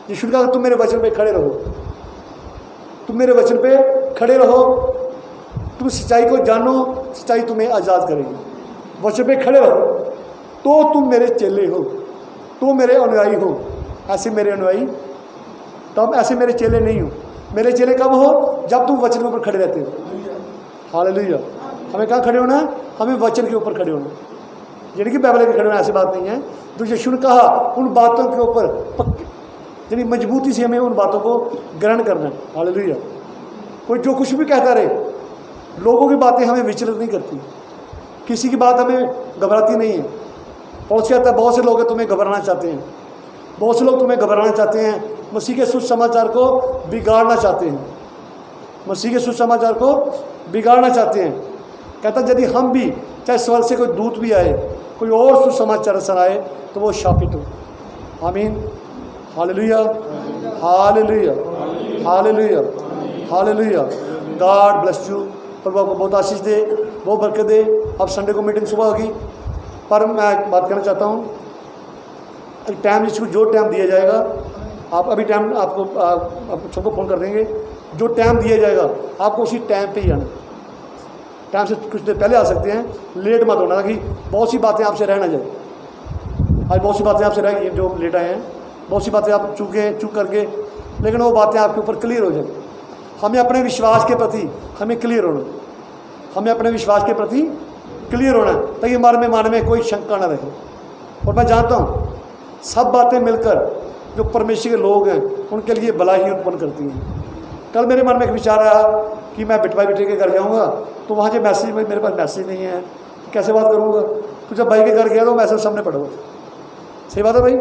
यीशु ने कहा तुम मेरे वचन पे खड़े रहो, तुम मेरे वचन पे खड़े रहो, तुम सच्चाई को जानो, सच्चाई तुम्हें आज़ाद करेगी। वचन पे खड़े रहो तो तुम मेरे चेले हो, तो मेरे अनुयायी हो। ऐसे मेरे अनुयायी, तब ऐसे मेरे चेले नहीं हो। मेरे चेले कब हो? जब तुम वचन के ऊपर खड़े रहते हो। हालेलुया। हमें कहाँ खड़े होना है? हमें वचन के ऊपर खड़े होना। यानी कि बाइबल के खड़े होना ऐसी बात नहीं है। तो यीशु ने कहा उन बातों के ऊपर पक्के, यानी मजबूती से हमें उन बातों को ग्रहण करना है। हालेलुया। कोई जो कुछ भी कहता रहे, लोगों की बातें हमें विचलित नहीं करती, किसी की बात हमें घबराती नहीं है। पहुँच कहता है बहुत से लोग तुम्हें घबराना चाहते हैं, बहुत से लोग तुम्हें घबराना चाहते हैं, मसीह के सुसमाचार को बिगाड़ना चाहते हैं, मसीह के सुसमाचार को बिगाड़ना चाहते हैं। कहता यदि हम भी, चाहे स्वर्ग से कोई दूत भी आए, कोई और सुसमाचार सुनाए, तो वो शापित हो। आमीन, hallelujah, hallelujah, hallelujah, hallelujah. God bless you. प्रभु आपको बहुत आशीष दे, बहुत बरकत दे। अब संडे को मीटिंग सुबह होगी, पर मैं एक बात कहना चाहता हूँ, टाइम जिसको जो टाइम दिया जाएगा, आप अभी टाइम आपको सबको फ़ोन कर देंगे। जो टाइम दिया जाएगा आपको उसी टाइम पे ही आना। टाइम से कुछ देर पहले आ सकते हैं, लेट मत होना कि बहुत सी बातें आपसे रह ना जाए। आज बहुत सी बातें आपसे रह गई जो लेट आए हैं, बहुत सी बातें आप चूक करके, लेकिन वो बातें आपके ऊपर क्लियर हो जाए। हमें अपने विश्वास के प्रति हमें क्लियर होना, हमें अपने विश्वास के प्रति क्लियर होना, ताकि हमारे मन में कोई शंका ना रहे। और मैं जानता हूँ सब बातें मिलकर जो परमेश्वर के लोग हैं उनके लिए भलाई ही उत्पन्न करती हैं। कल मेरे मन में एक विचार आया कि मैं बिटवाई बेटे के घर जाऊँगा, तो वहाँ जो मैसेज, मेरे पास मैसेज नहीं है, कैसे बात करूँगा? तो जब भाई के घर गया तो मैसेज सामने पढ़ो। सही बात है भाई,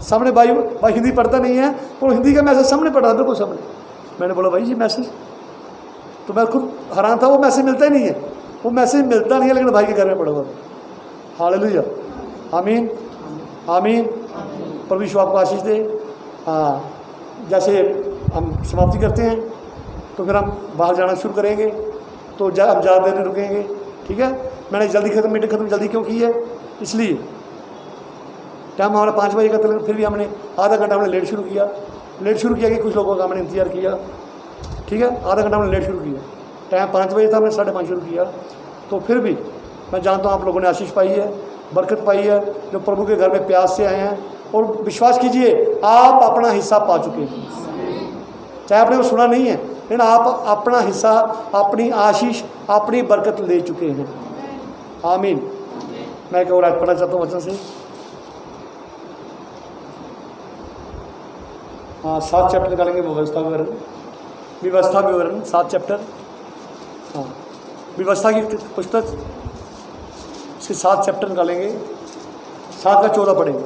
सामने भाई हिंदी पढ़ता नहीं है, तो हिंदी का मैसेज सामने पढ़ा बिल्कुल सामने। मैंने बोला भाई ये मैसेज, तो मैं खुद हैरान था, वो मैसेज मिलता ही नहीं है, वो मैसेज मिलता नहीं है, लेकिन भाई के घर में पढ़ा हुआ। हालेलुया, आमीन, आमीन। प्रभु यीशु आपको आशीष दे। हाँ, जैसे हम समाप्ति करते हैं तो फिर हम बाहर जाना शुरू करेंगे, तो अब ज़्यादा देर नहीं रुकेंगे, ठीक है? मैंने जल्दी मीटिंग खत्म जल्दी क्यों की है? इसलिए टाइम हमारा 5 बजे का था, फिर भी हमने आधा घंटा हमने लेट शुरू किया कि कुछ लोगों का हमने इंतजार किया, ठीक है? आधा घंटा हमने लेट शुरू किया। टाइम 5 बजे था, हमने 5:30 शुरू किया। तो फिर भी मैं जानता हूँ आप लोगों ने आशीष पाई है, बरकत पाई है, जो प्रभु के घर में प्यास से आए हैं। और विश्वास कीजिए आप अपना हिस्सा पा चुके हैं, चाहे आपने वो सुना नहीं है, लेकिन आप अपना हिस्सा, अपनी आशीष, अपनी बरकत ले चुके हैं। आमीन। मैं एक और आयत पढ़ना चाहता हूँ वचन से। हाँ, 7 चैप्टर निकालेंगे व्यवस्था विवरण 7 चैप्टर। हाँ, व्यवस्था की पुस्तक, इसके 7 चैप्टर निकालेंगे, 7 का 14 पढ़ेंगे।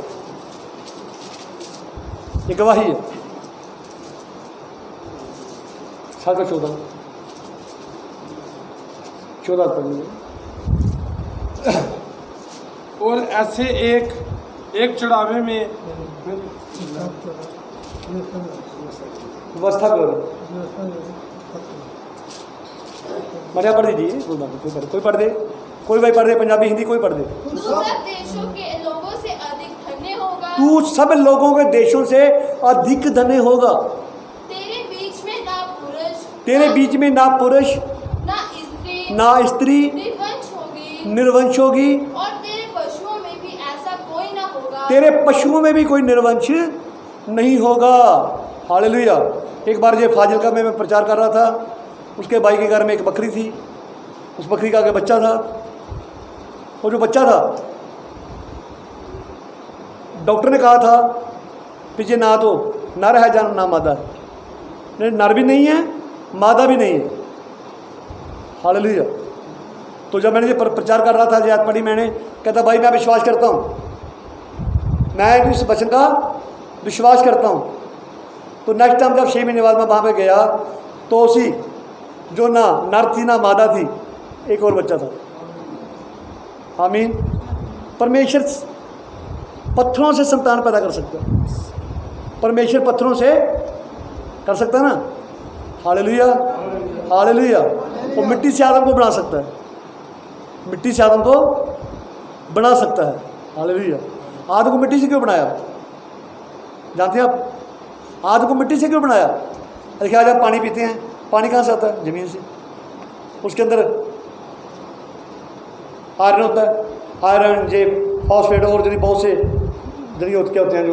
ये गवाही है, 7 का 14 पढ़ेंगे। और ऐसे एक चढ़ावे में व्यवस्था करो, बढ़िया पढ़ दीजिए, कोई पढ़ दे, कोई भाई पढ़ दे, पंजाबी हिंदी कोई पढ़ दे। तू सब देशों के लोगों से अधिक धन्य होगा, तू सब लोगों के देशों से अधिक धन्य होगा। तेरे बीच में ना पुरुष, तेरे बीच में ना पुरुष ना स्त्री, ना स्त्री निवंश होगी, निर्वंश होगी, और तेरे पशुओं में भी ऐसा कोई ना होगा। तेरे पशुओं में भी कोई निर्वंश नहीं होगा। हालेलुया। एक बार ये फाजिलका में मैं प्रचार कर रहा था, उसके भाई के घर में एक बकरी थी, उस बकरी का आगे बच्चा था। वो जो बच्चा था, डॉक्टर ने कहा था पीछे ना तो नर है जान ना मादा है, नहीं नर भी नहीं है मादा भी नहीं है। हालेलुया। तो जब मैंने ये प्रचार कर रहा था, याद पड़ी मैंने, कहता भाई मैं विश्वास करता हूँ, मैं इस वचन का विश्वास करता हूँ। तो नेक्स्ट टाइम जब 6 महीने बाद मैं वहाँ पे गया तो उसी जो ना नर थी ना मादा थी, एक और बच्चा था। आमीन। परमेश्वर पत्थरों से संतान पैदा कर सकता है, परमेश्वर पत्थरों से कर सकता है ना। Hallelujah, hallelujah. वो मिट्टी से आदम को बना सकता है, मिट्टी से आदम को बना सकता है। हालेलुया। आदम को मिट्टी से क्यों बनाया जानते हैं आप? आदम को मिट्टी से क्यों बनाया? देखिए आज आप पानी पीते हैं, पानी कहाँ से आता है? ज़मीन से। उसके अंदर आयरन होता है, आयरन जे फॉस्फेट और जो बहुत से जरिए क्या होते हैं,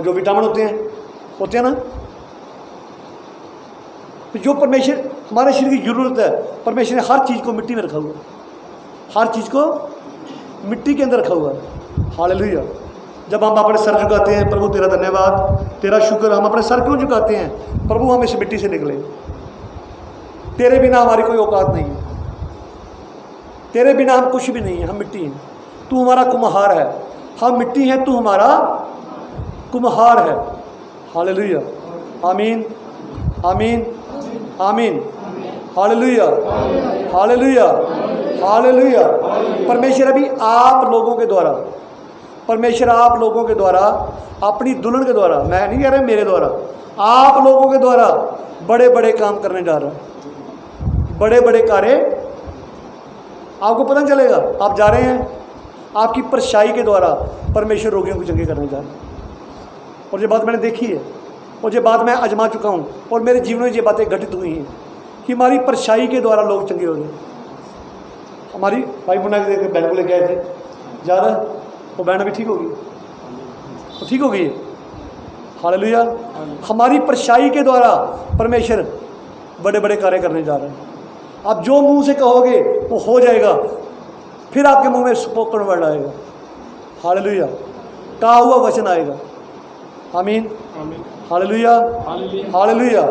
जो विटामिन होते हैं ना। तो जो परमेश्वर हमारे शरीर की जरूरत है, परमेश्वर ने हर चीज़ को मिट्टी में रखा हुआ है, हर चीज़ को मिट्टी के अंदर रखा हुआ है। हालेलुया। जब हम अपने सर झुकाते हैं, प्रभु तेरा धन्यवाद, तेरा शुक्र, हम अपने सर क्यों झुकाते हैं? प्रभु हम इस मिट्टी से निकले, तेरे बिना हमारी कोई औकात नहीं है, तेरे बिना हम कुछ भी नहीं है, हम मिट्टी हैं। तू हमारा कुम्हार है, हम मिट्टी हैं, तू हमारा कुम्हार है। हालेलुया। आमीन, आमीन, आमीन। Hallelujah, hallelujah, hallelujah. परमेश्वर अभी आप लोगों के द्वारा, परमेश्वर आप लोगों के द्वारा, अपनी दुल्हन के द्वारा, मैं नहीं कह रहा मेरे द्वारा, आप लोगों के द्वारा बड़े बड़े काम करने जा रहा है, बड़े बड़े कार्य। आपको पता नहीं चलेगा, आप जा रहे हैं, आपकी परछाई के द्वारा परमेश्वर रोगियों को चंगे करने जा रहे हैं। और ये बात मैंने देखी है, और ये बात मैं आजमा चुका हूँ, और मेरे जीवन में ये बातें घटित हुई हैं कि हमारी परछाई के द्वारा लोग चंगे हो रहे हैं। हमारी भाई मुन्ना के देख बहन को लेके आए थे, जा रहा है, वो बहन अभी ठीक होगी, वो ठीक हो गई है। हालेलुया। हमारी परछाई के द्वारा परमेश्वर बड़े बड़े कार्य करने जा रहे हैं। आप जो मुंह से कहोगे वो हो जाएगा, फिर आपके मुंह में स्पोकन वर्ड आएगा। हालेलुया। कहा हुआ वचन आएगा। आमीन, हालेलुया, हालेलुया।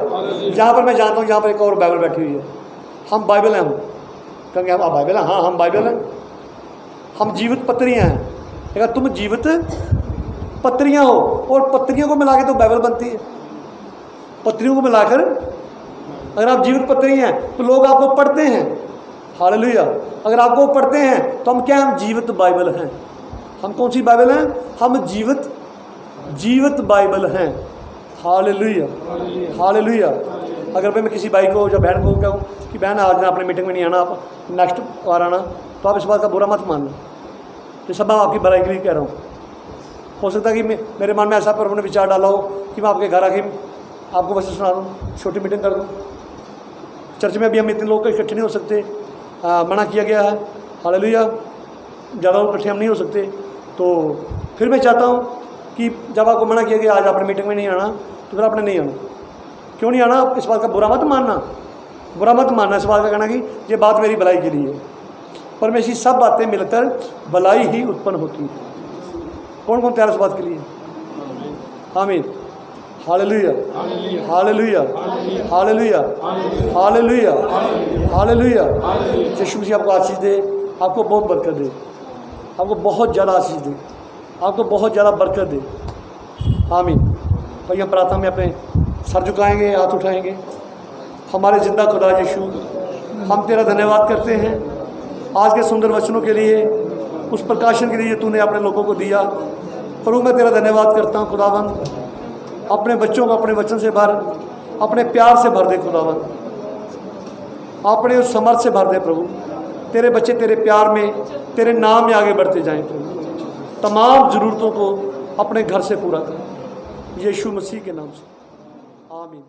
जहाँ पर मैं जानता हूँ, जहाँ पर एक और बाइबल बैठी हुई है, हम बाइबल हैं, हम कहेंगे हम बाइबल हैं, हाँ हम बाइबल हैं, हम जीवित पत्रियाँ हैं। अगर तुम जीवित पत्रियाँ हो, और पत्रियों को मिला के तो बाइबल बनती है, पत्रियों को मिलाकर अगर आप जीवित पत्री हैं तो लोग आपको पढ़ते हैं। हालेलुया। अगर आपको पढ़ते हैं तो हम क्या, हम जीवित बाइबल हैं। हम कौन सी बाइबल हैं? हम जीवित बाइबल हैं। Hallelujah, hallelujah. अगर मैं किसी भाई को या बहन को कहूँ कि बहन आज ना अपने मीटिंग में नहीं आना, आप नेक्स्ट बार आना, तो आप इस बात का बुरा मत मानना, ये सब मैं आपकी भलाई के लिए कह रहा हूँ। हो सकता है कि मेरे मन में ऐसा प्रभु ने विचार डाला हो कि मैं आपके घर आके आपको बस सुना दूँ, छोटी मीटिंग कर दूँ। चर्च में भी हम इतने लोग इकट्ठे नहीं हो सकते, मना किया गया है। हालेलुया। ज़्यादा लोग इकट्ठे हम नहीं हो सकते। तो फिर मैं चाहता हूँ कि जब आपको मना किया गया आज आपने मीटिंग में नहीं आना, तो फिर आपने नहीं आना। क्यों नहीं आना? इस बात का बुरा मत मानना, बुरा मत मानना, इस बात का कहना कि ये बात मेरी भलाई के लिए है। पर में ऐसी सब बातें मिलकर भलाई ही उत्पन्न होती है। कौन कौन तैयार इस बात के लिए? आमीन, hallelujah, hallelujah, hallelujah, hallelujah, hallelujah. यीशु मसीह आपको आशीष दे, आपको बहुत बरकत दे, आपको बहुत ज़्यादा आशीष दे, आपको बहुत ज़्यादा बरकत दे। आमीन। भाई हम प्रार्थना में अपने सर झुकाएंगे, हाथ उठाएंगे। हमारे जिंदा खुदा यीशु, हम तेरा धन्यवाद करते हैं आज के सुंदर वचनों के लिए, उस प्रकाशन के लिए तूने अपने लोगों को दिया। प्रभु मैं तेरा धन्यवाद करता हूँ खुदावन, अपने बच्चों को अपने वचन से भर, अपने प्यार से भर दे खुदावन, अपने उस समर्थ से भर दे प्रभु। तेरे बच्चे तेरे प्यार में, तेरे नाम में आगे बढ़ते जाएं प्रभु। तमाम ज़रूरतों को अपने घर से पूरा कर, यीशु मसीह के नाम से। आमीन।